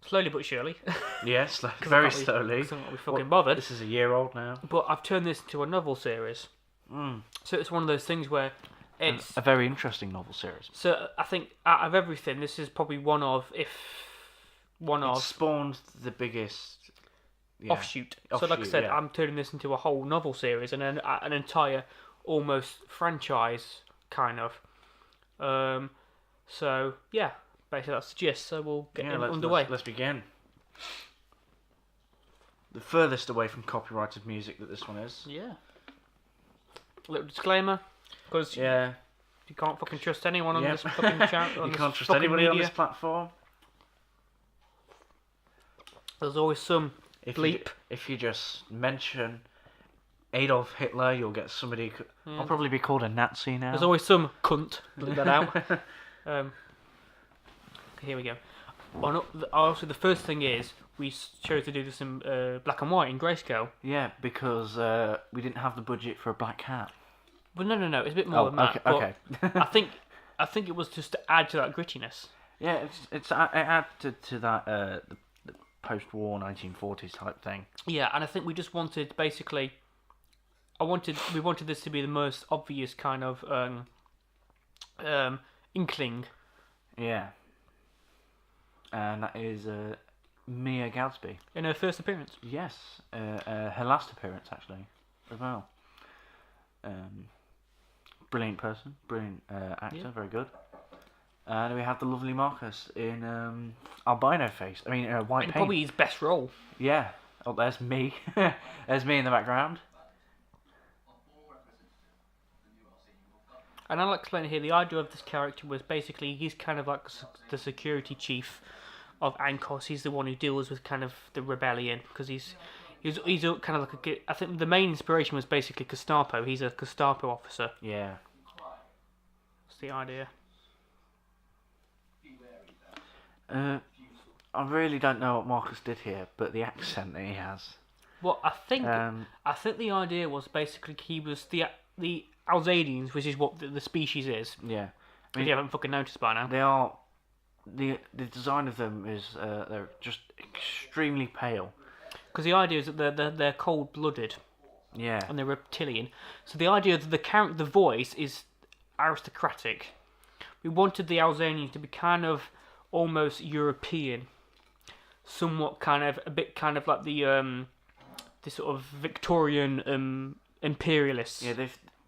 slowly but surely. Yes, Cause very I can't be- slowly. 'cause I'm not be fucking bothered. This is a year old now. But I've turned this into a novel series. So it's one of those things where it's A very interesting novel series. so I think out of everything, this is probably one of It spawned the biggest offshoot. So like I Offshoot, said, yeah. I'm turning this into a whole novel series and an entire almost franchise kind of. So yeah, basically that's the gist. So we'll get underway. Let's begin. The furthest away from copyrighted music that this one is. Yeah. Little disclaimer, because Yeah. you can't fucking trust anyone on Yep. this fucking channel. You can't trust anybody on this platform. There's always some bleep. If you just mention Adolf Hitler, you'll get somebody. I'll probably be called a Nazi now. There's always some cunt. Bleep that out. Okay, here we go. Also, the first thing is we chose to do this in black and white in grayscale. Yeah, because we didn't have the budget for a black hat. Well, no, it's a bit more than that. Okay. But I think it was just to add to that grittiness. Yeah, it added to that the post-war 1940s type thing. Yeah, and I think we just wanted basically, we wanted this to be the most obvious kind of inkling. Yeah. And that is Mia Gadsby. In her first appearance. Yes, her last appearance actually, as well. Brilliant person, brilliant actor, Yeah. very good. And we have the lovely Marcus in albino face. I mean, white And paint. probably his best role. Yeah. Oh, there's me. There's me in the background. And I'll explain here, the idea of this character was basically he's kind of like the security chief of Ankos. He's the one who deals with kind of the rebellion because he's a kind of like I think the main inspiration was basically Gestapo. He's a Gestapo officer. Yeah. That's the idea. I really don't know what Marcus did here, but the accent that he has. Well, I think the idea was basically he was the Alzadians, which is what the species is. Yeah. If you haven't fucking noticed by now. They are the design of them is they're just extremely pale. Because the idea is that they're cold-blooded Yeah. and they're reptilian. So the idea that the voice is aristocratic. We wanted the Alzanians to be kind of almost European, somewhat kind of a bit kind of like the sort of Victorian imperialists. Yeah,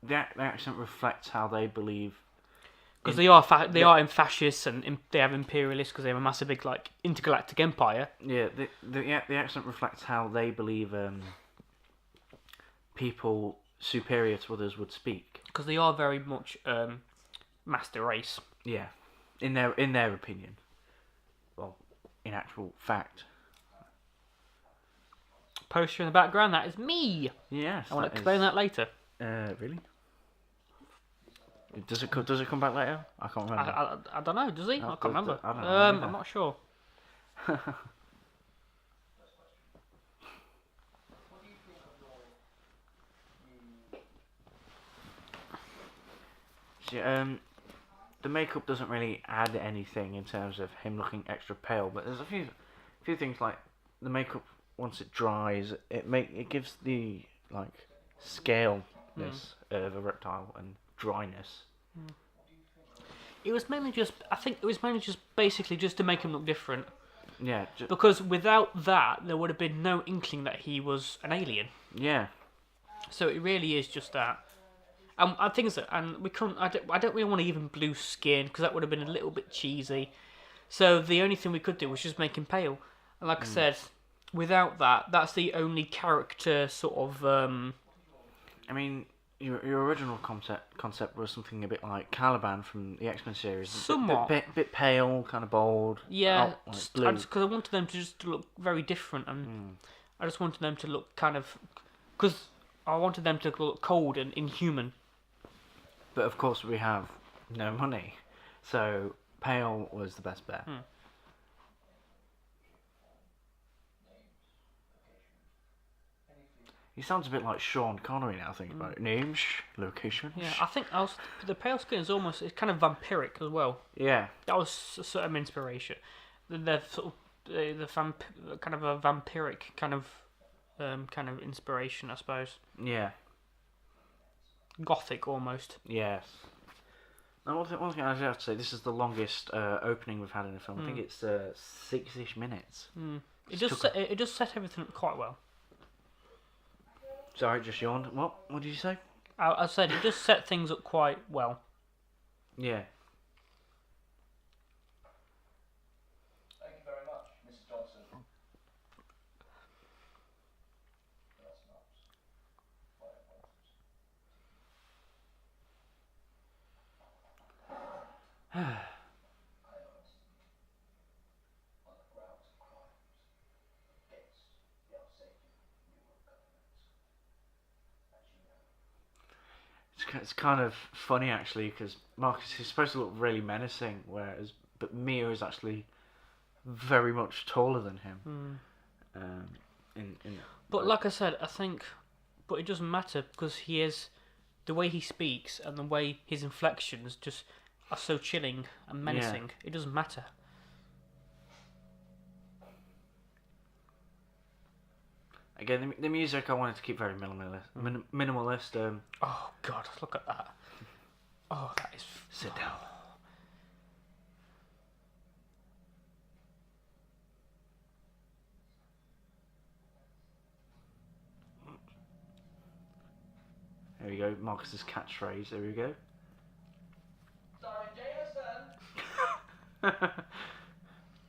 the accent reflects how they believe. Because they are in fascists and they have imperialists because they have a massive big like intergalactic empire. Yeah, the accent reflects how they believe people superior to others would speak. Because they are very much master race. Yeah, in their opinion. Well, in actual fact. Poster in the background, that is me. Yes. I want to explain that later. Really? Does it come back later? I can't remember. I don't know, does he? I can't remember. I don't know either. I'm not sure. See, the makeup doesn't really add anything in terms of him looking extra pale, but there's a few things like the makeup once it dries, it gives the like scaleness of a reptile and dryness. It was mainly just. I think it was mainly just basically just to make him look different. Yeah, Because without that, there would have been no inkling that he was an alien. yeah. So it really is just that. I think that, and we couldn't. I don't really want to even blue skin because that would have been a little bit cheesy. So the only thing we could do was just make him pale. And like I said, without that, that's the only character sort of. I mean, your original concept was something a bit like Caliban from the X-Men series. Somewhat. Bit pale, kind of bold. Yeah, like blue. because I wanted them to just look very different, and I just wanted them to look kind of, because I wanted them to look cold and inhuman. But of course, we have no money, so pale was the best bet. He sounds a bit like Sean Connery now. Thinking about it. Names, locations. Yeah, I think the pale skin is almost it's kind of vampiric as well. Yeah. That was a sort of inspiration. The sort of kind of a vampiric kind of inspiration, I suppose. Yeah. Gothic almost. Yes. Now, one thing I have to say, this is the longest opening we've had in a film. I think it's 6-ish minutes. It just set everything up quite well. Sorry, just yawned. What did you say? I said it just set things up quite well. Yeah. Thank you very much, Mrs. Johnson. It's kind of funny actually because Marcus is supposed to look really menacing, but Mia is actually very much taller than him. But like I said, but it doesn't matter because the way he speaks and the way his inflections just are so chilling and menacing. Yeah. It doesn't matter. Again, the music I wanted to keep very minimalist. Oh God, look at that. Oh, that is. Sit down. There we go, Marcus's catchphrase. There we go. Sorry, Jameson.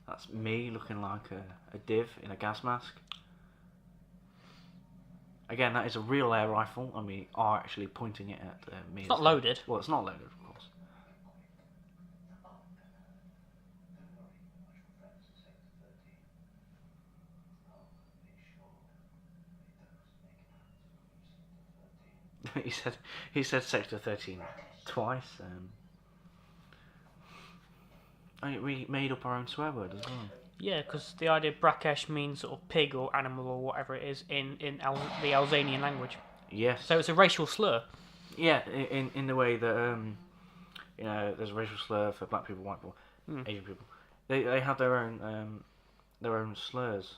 That's me looking like a div in a gas mask. Again, that is a real air rifle, and we are actually pointing it at me. It's not loaded. Well, it's not loaded, of course. he said Sector 13 twice. We made up our own swear word as well. Yeah, because the idea of Brakesh means sort of pig or animal or whatever it is in the Alsanian language. Yes. So it's a racial slur. Yeah, in the way that there's a racial slur for black people, white people, Asian people. They have their own slurs.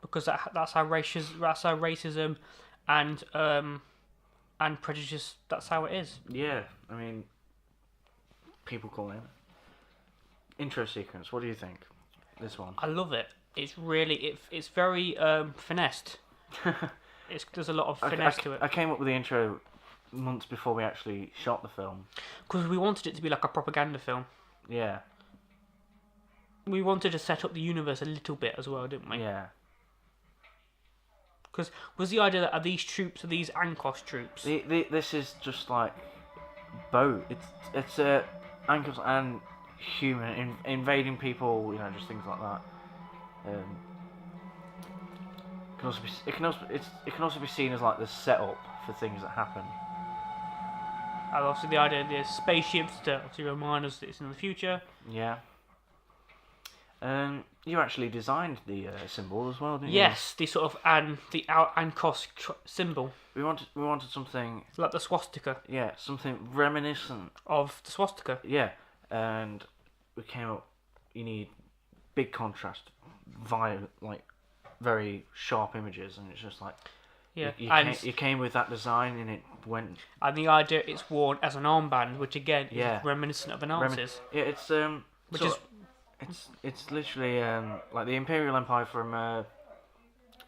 Because that's how racism and prejudice. That's how it is. Yeah, I mean, people call it intro sequence. What do you think? This one. I love it. It's really it's very finessed. There's a lot of finesse to it. I came up with the intro months before we actually shot the film. Because we wanted it to be like a propaganda film. Yeah. We wanted to set up the universe a little bit as well, didn't we? Yeah. Because was the idea that are these Ankos troops? This is just like both. It's Ankos and human invading people. Just things like that. It can also be seen as like the setup for things that happen. And obviously the idea of the spaceships to obviously remind us that it's in the future. Yeah. You actually designed the symbol as well, didn't Yes, the sort of the Ankos symbol. you? We wanted something. Like the swastika. Yeah, something reminiscent Of the swastika. Yeah, and we came up. You need big contrast, very sharp images, and it's just like Yeah, You came with that design, and it went. and the idea it's worn as an armband, which again Yeah. is reminiscent of the Nazis. Yeah, it's Which sort is- of- it's literally like the Imperial Empire from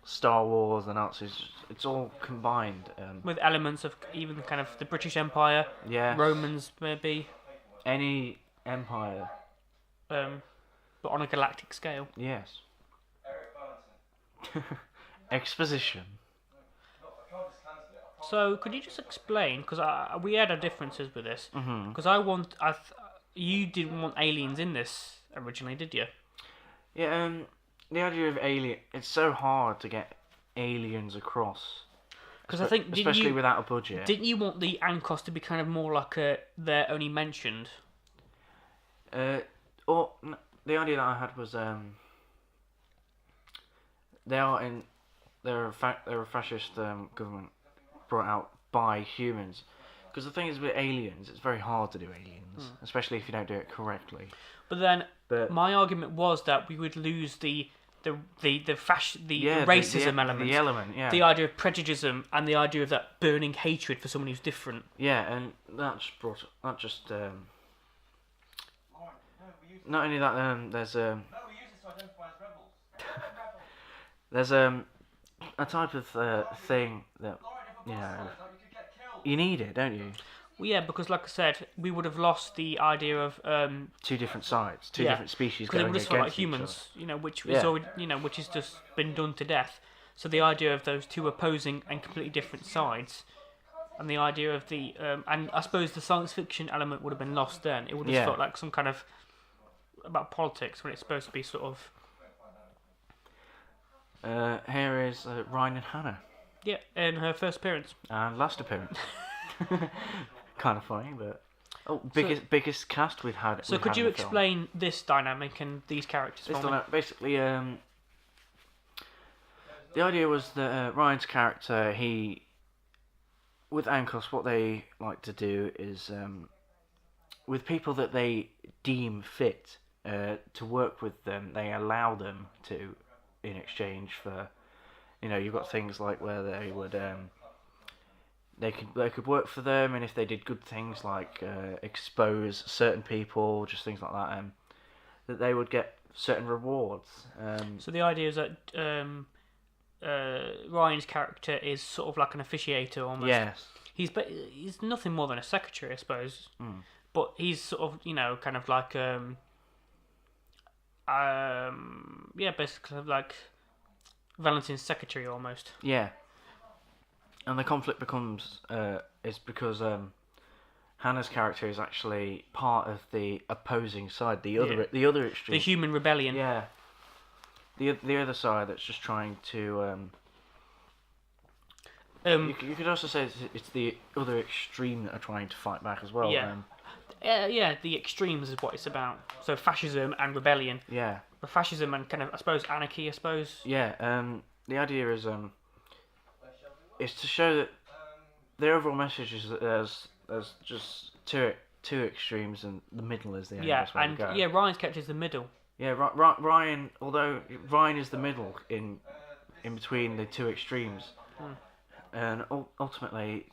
Star Wars, the Nazis. It's all combined. with elements of even kind of the British Empire, Yeah. Romans maybe, Any empire. but on a galactic scale. Yes. Exposition. So could you just explain? Because we had our differences with this. Mhm. Because you didn't want aliens in this originally, did you? Yeah. The idea of alien. It's so hard to get aliens across. Because I think especially without a budget. Didn't you want the Ankos to be kind of more like they're only mentioned? The idea that I had was they're a fascist government brought out by humans. Because the thing is with aliens, it's very hard to do aliens, especially if you don't do it correctly. But then But my argument was that we would lose the yeah, racism element, the element, yeah, the idea of prejudice, and the idea of that burning hatred for someone who's different. yeah, and not only that, there's No, we use this to identify as rebels. there's a type of thing that Lauren, if a you boss know said that, you could get killed. you need it, don't you? Well, yeah, because like I said, we would have lost the idea of Two different sides, two Yeah, different species because it going would have against felt like each humans, which is Yeah. already, which has just been done to death. So the idea of those two opposing and completely different sides, and the idea of the and I suppose the science fiction element would have been lost then. It would have Yeah. felt like some kind of about politics when it's supposed to be sort of other. Here is Ryan and Hannah, in her first appearance. and last appearance. Kind of funny, but biggest cast we've had. So we've could had you in the film. explain this dynamic and these characters This for me? dynamic, basically, the idea was that Ryan's character, with Ankos, what they like to do is, with people that they deem fit to work with them, they allow them to, in exchange for, you've got things like where they would, they could work for them, and if they did good things like expose certain people, just things like that, that they would get certain rewards. So the idea is that Ryan's character is sort of like an officiator almost. Yes. He's nothing more than a secretary, I suppose. But he's sort of kind of like basically like Valentine's secretary almost. Yeah. And the conflict becomes is because Hannah's character is actually part of the opposing side, the other extreme. The human rebellion. Yeah. The other side that's just trying to. You could also say it's the other extreme that are trying to fight back as well. Yeah. The extremes is what it's about. So fascism and rebellion. Yeah. But fascism and kind of, I suppose, anarchy, I suppose. Yeah. The idea is to show that the overall message is that there's just two extremes, and the middle is the end. Yeah, That's where we and go. Ryan's character is the middle. Yeah, Ryan. Although Ryan is the middle in between the two extremes, and ultimately,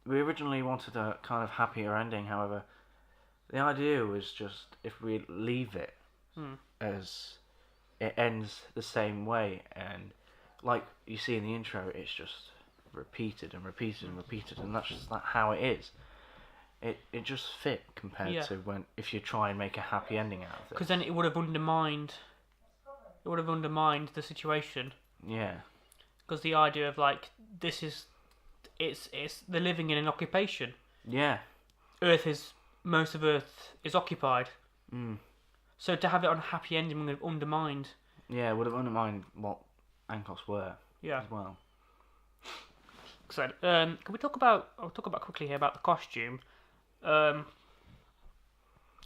we originally wanted a kind of happier ending. However, the idea was just if we leave it as it ends the same way, and like you see in the intro, it's just repeated and repeated and repeated, and that's just how it is. It just fit compared to if you try and make a happy ending out of it. Because then it would have undermined the situation. Yeah. Because the idea of like it's they're living in an occupation. Yeah. Most of Earth is occupied. So to have it on a happy ending would have undermined. Yeah, it would have undermined what Ankos were. Yeah. As well. So, can we talk about? I'll talk about quickly here about the costume.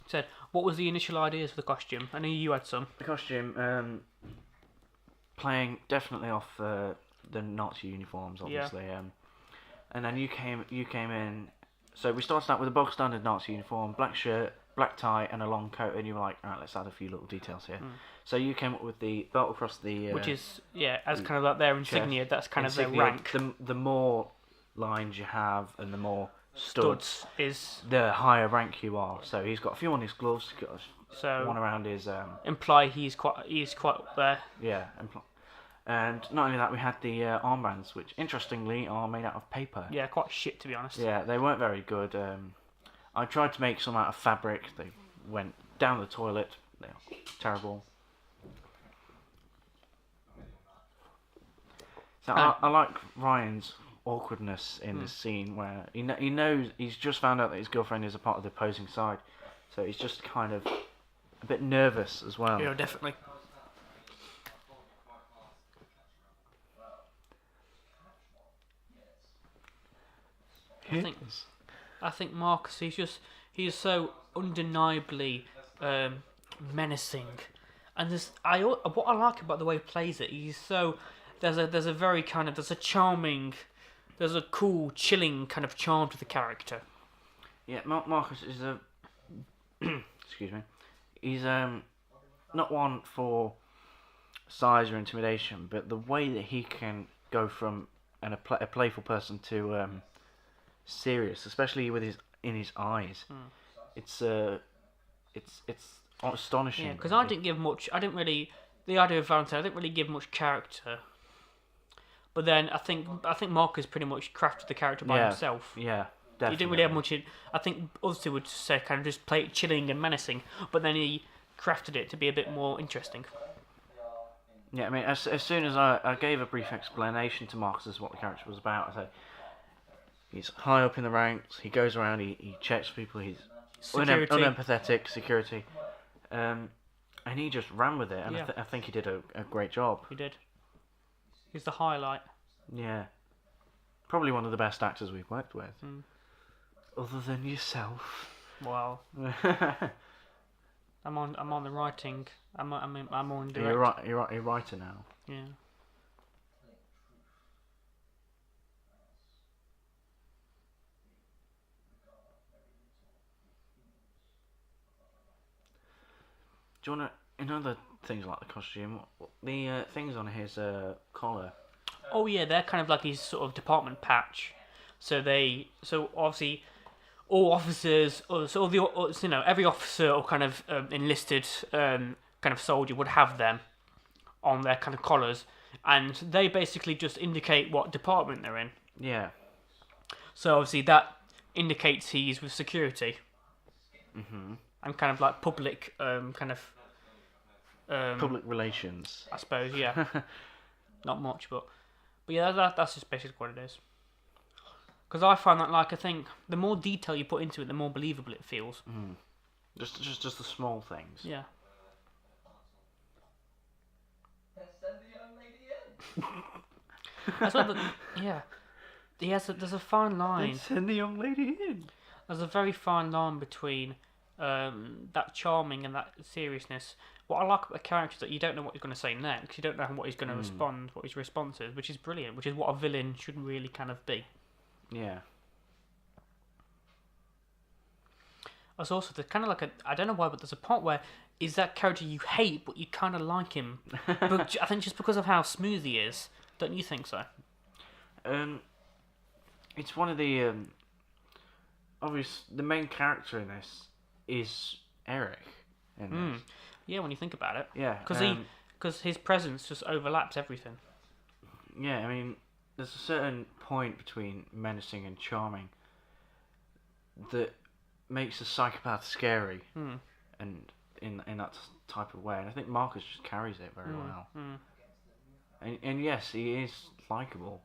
Said, what was the initial ideas for the costume? I know you had some. The costume, playing definitely off the Nazi uniforms, obviously. And then you came in. So we started out with a bog standard Nazi uniform, black shirt, black tie and a long coat, and you were like, all right, let's add a few little details here. So you came up with the belt across the which is as kind of like their insignia. That's kind of their insignia. rank. The more lines you have and the more studs, is the higher rank you are. So he's got a few on his gloves. He's got so one around his imply he's quite up there. yeah. And not only that, we had the armbands, which interestingly are made out of paper. Yeah, quite shit to be honest. Yeah, they weren't very good. I tried to make some out of fabric. They went down the toilet. They were terrible. So I like Ryan's awkwardness in this scene where he knows he's just found out that his girlfriend is a part of the opposing side, so he's just kind of a bit nervous as well. Yeah, definitely. I think Marcus, he's so undeniably menacing, and what I like about the way he plays it, there's a very kind of there's a cool, chilling kind of charm to the character. Yeah, Marcus is a excuse me, he's not one for size or intimidation, but the way that he can go from a playful person to serious, especially with in his eyes. It's astonishing. Yeah, because I didn't really the idea of Valentine. I didn't really give much character. But then I think Marcus pretty much crafted the character by himself. Yeah, definitely. He didn't really have much. I think others two would say kind of just play it chilling and menacing, but then he crafted it to be a bit more interesting. Yeah, I mean, as soon as I gave a brief explanation to Marcus as what the character was about, I said he's high up in the ranks. He goes around. He checks people. He's unempathetic security, and he just ran with it. And I think he did a great job. He did. He's the highlight. Yeah, probably one of the best actors we've worked with, other than yourself. Well, I'm on the writing. I'm on direct. You're a writer now. Yeah. Do you want to, in other things like the costume, the things on his collar? Oh yeah, they're kind of like his sort of department patch. So obviously, all officers, every officer or kind of enlisted kind of soldier would have them on their kind of collars, and they basically just indicate what department they're in. Yeah. So obviously that indicates he's with security. Mhm. And kind of like public public relations. I suppose, yeah. Not much, but yeah, that's just basically what it is. Because I find that, like, I think the more detail you put into it, the more believable it feels. Just the small things. Yeah. Send the young lady in. That's what yeah. There's a fine line. Send the young lady in. There's a very fine line between that charming and that seriousness. What I like about the character is that you don't know what he's going to say next. You don't know what he's going to respond, what his response is, which is brilliant, which is what a villain should really kind of be. Yeah. There's also kind of like I don't know why, but there's a part where is that character you hate, but you kind of like him. But I think just because of how smooth he is. Don't you think so? It's one of the the main character in this is Eric. In this. Yeah, when you think about it. Yeah. Because his presence just overlaps everything. Yeah, I mean, there's a certain point between menacing and charming that makes a psychopath scary, and in that type of way. And I think Marcus just carries it very well. And yes, he is likable.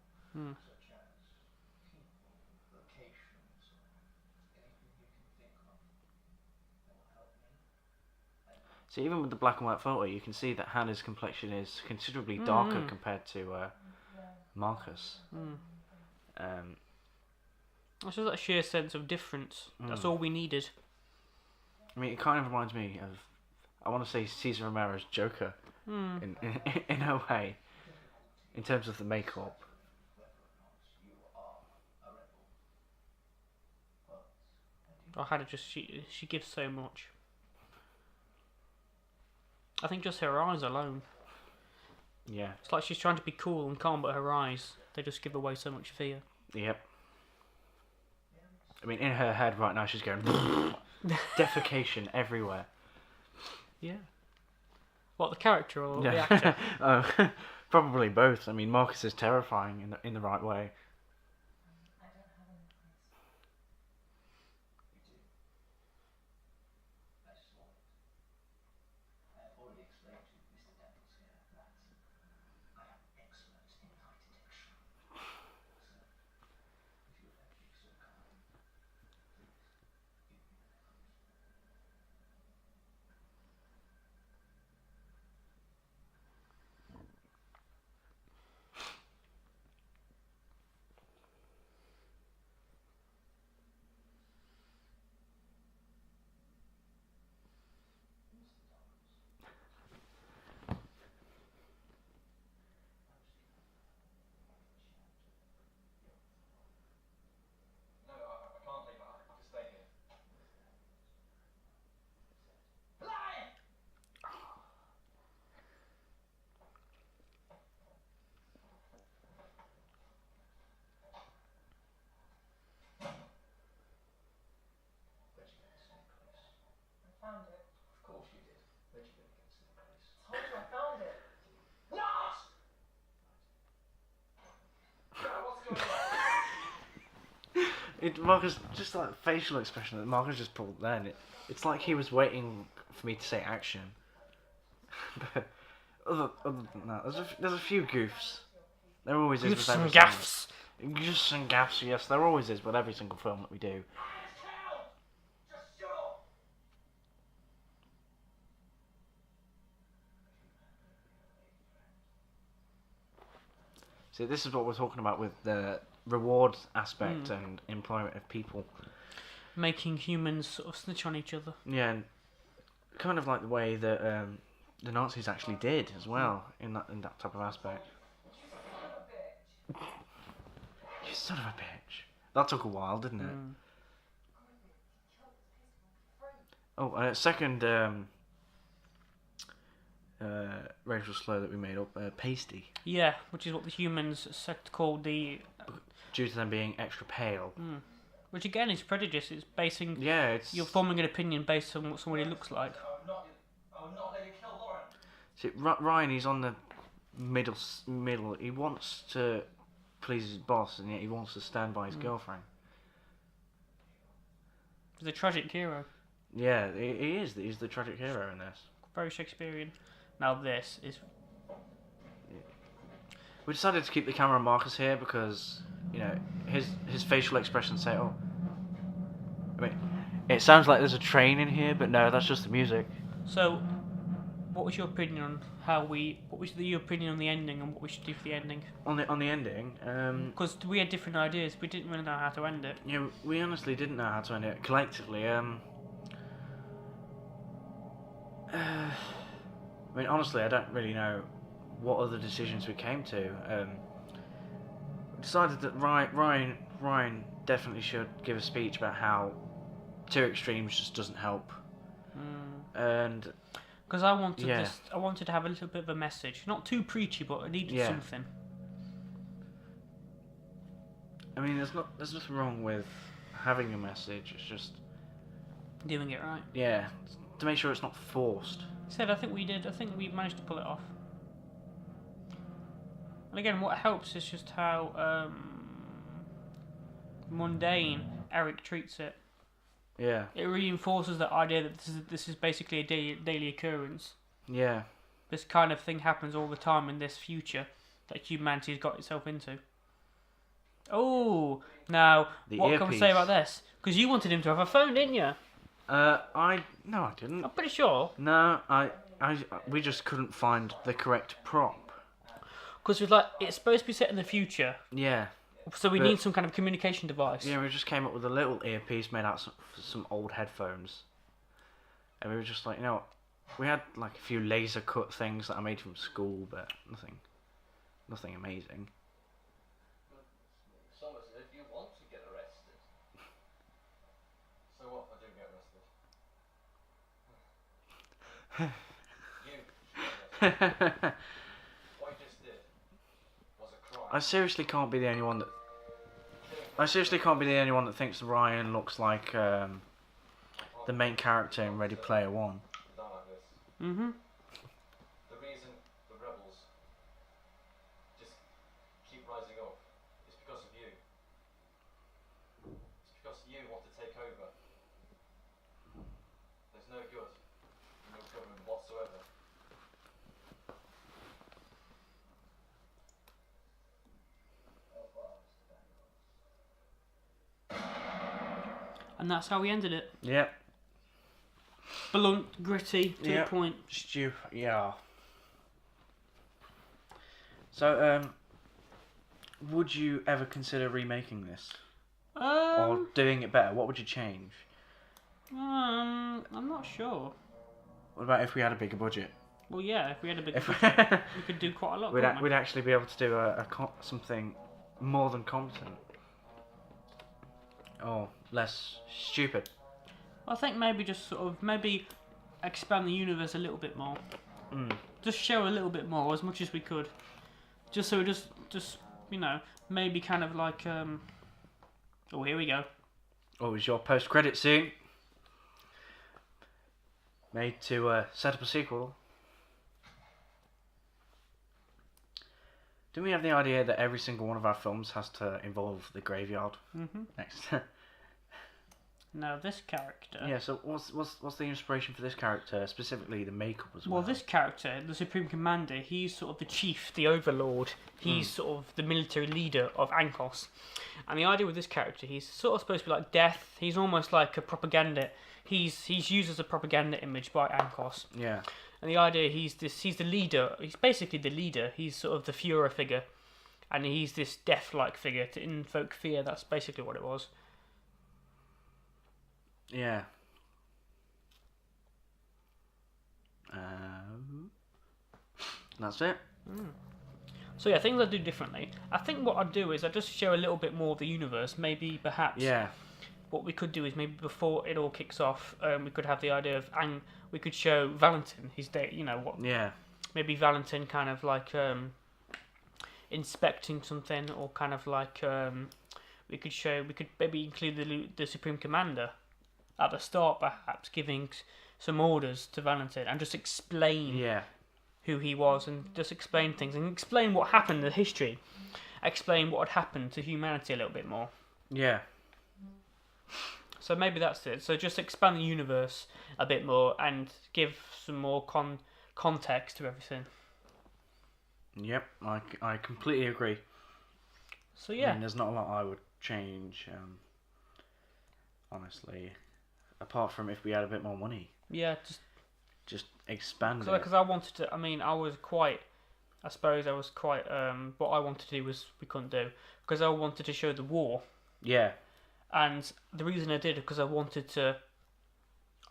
So even with the black and white photo, you can see that Hannah's complexion is considerably darker compared to Marcus. It's just that sheer sense of difference. That's all we needed. I mean, it kind of reminds me of, I want to say, Cesar Romero's Joker in a way, in terms of the makeup. I had to just she gives so much. I think just her eyes alone. Yeah. It's like she's trying to be cool and calm, but her eyes, they just give away so much fear. Yep. I mean, in her head right now, she's going defecation everywhere. Yeah. What, the character or the Yeah. actor? Probably both. I mean, Marcus is terrifying in the right way. I don't have any place. You do. I just want it. I have already explained to Mr. Daniels here that I am expert in lie detection. So, if you would ever be so kind, please give me the necklace. No, I can't leave. I have to stay here. Lie! Where'd you get this necklace? I found it. Of course you did. Where'd you get this necklace? I told you I found it. What? What's going on? Marcus, just like facial expression that Marcus just pulled then. It's like he was waiting for me to say action. But other than that, there's a few goofs. There always is. Goofs with and every single- gaffs. Goofs and gaffs, yes, there always is with every single film that we do. Just shut up! See, this is what we're talking about with the reward aspect and employment of people. Making humans sort of snitch on each other. Yeah, and kind of like the way that the Nazis actually did as well in that type of aspect. You son of a bitch. That took a while, didn't it? Oh, second racial slur that we made up, pasty, Yeah, which is what the humans said called the... due to them being extra pale. Which again is prejudice. It's basing... Yeah, it's... You're forming an opinion based on what somebody looks like. I will not let you kill Lauren. See, Ryan, he's on the middle. He wants to please his boss, and yet he wants to stand by his girlfriend. He's a tragic hero. Yeah, he is. He's the tragic hero in this. Very Shakespearean. Now this is... We decided to keep the camera on Marcus here because, you know, his facial expressions say, oh... I mean, it sounds like there's a train in here, but no, that's just the music. So, what was your opinion on how we... What was your opinion on the ending and what we should do for the ending? On the ending, Because we had different ideas. We didn't really know how to end it. yeah, we honestly didn't know how to end it collectively. I mean, honestly, I don't really know what other decisions we came to. We decided that Ryan definitely should give a speech about how two extremes just doesn't help. And Because I wanted Yeah. this, I wanted to have a little bit of a message, not too preachy, but I needed Yeah. something. I mean, there's nothing wrong with having a message. It's just, Doing it right. yeah, to make sure it's not forced. Said I think we did. I think we managed to pull it off. And again, what helps is just how mundane Eric treats it. Yeah, It reinforces that idea that this is basically a daily occurrence. yeah. This kind of thing happens all the time in this future that humanity's got itself into. Oh, now The what can we say earpiece. about this? Because you wanted him to have a phone, didn't you? No, I didn't. I'm pretty sure. No, we just couldn't find the correct prop. Because it's supposed to be set in the future, Yeah, so we But- need some kind of communication device. yeah. We just came up with a little earpiece made out of some old headphones, and we were just like, you know, what? We had like a few laser cut things that I made from school, but nothing amazing. It's almost as if you want to get arrested. So what then? What you just did was a crime. I seriously can't be the only one that. I seriously can't be the only one that thinks Ryan looks like the main character in Ready Player One. Done like this. Mm-hmm. The reason the rebels just keep rising up is because of you. It's because you want to take over. There's no good in your government whatsoever. And that's how we ended it. Yep. Blunt, gritty, to Yep. the point. Yeah. So, would you ever consider remaking this or doing it better? What would you change? I'm not sure. What about if we had a bigger budget? Well, yeah, if we had a big If budget, we could do quite a lot. couldn't we? we'd actually be able to do something more than competent. Or less stupid. I think maybe just sort of expand the universe a little bit more. Just show a little bit more, as much as we could. Just so just maybe kind of like oh, here we go. What was your post-credit scene? Made to set up a sequel. Didn't we have the idea that every single one of our films has to involve the graveyard next? Now this character. Yeah. So what's the inspiration for this character, specifically the makeup as well? Well, this character, the Supreme Commander, he's sort of the chief, the overlord. He's sort of the military leader of Ankos. And the idea with this character, he's sort of supposed to be like death. He's almost like a propaganda. He's used as a propaganda image by Ankos. Yeah. And the idea, he's the leader. He's basically the leader. He's sort of the Führer figure. And he's this death-like figure to invoke fear. That's basically what it was. Yeah. That's it. So yeah, things I do differently. I think what I'd do is I'd just show a little bit more of the universe. Maybe perhaps Yeah. what we could do is maybe before it all kicks off, we could have the idea of we could show Valentin his day. You know what? Yeah. Maybe Valentin kind of like inspecting something, or kind of like we could maybe include the Supreme Commander at the start, perhaps giving some orders to Valentin and just explain Yeah. who he was, and just explain things and explain what happened in the history, explain what had happened to humanity a little bit more. Yeah. So maybe that's it. So just expand the universe a bit more and give some more context to everything. Yep. I completely agree. So yeah, I mean, there's not a lot I would change. Honestly, apart from if we had a bit more money, yeah, just expand it. because I wanted to. I mean, I suppose I was quite. What I wanted to do was we couldn't do because I wanted to show the war. Yeah. And the reason I did it because I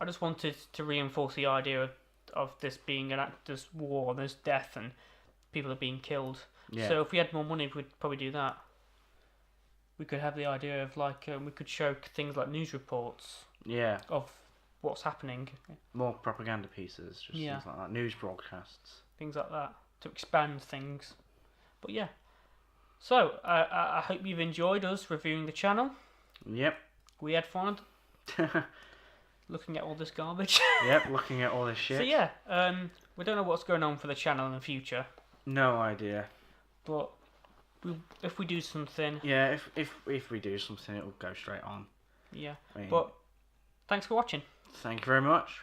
just wanted to reinforce the idea of this being this war, there's death and people are being killed. Yeah. So if we had more money, we'd probably do that. We could have the idea of like we could show things like news reports Yeah. of what's happening, More propaganda pieces, just Yeah. things like that. News broadcasts. things like that, to expand things. But yeah. So I hope you've enjoyed us reviewing the channel. Yep. We had fun looking at all this garbage. Yep. Looking at all this shit. So yeah, we don't know what's going on for the channel in the future, No idea. but if we do something, Yeah. If we do something, it'll go straight on. yeah. I mean, But thanks for watching. thank you very much.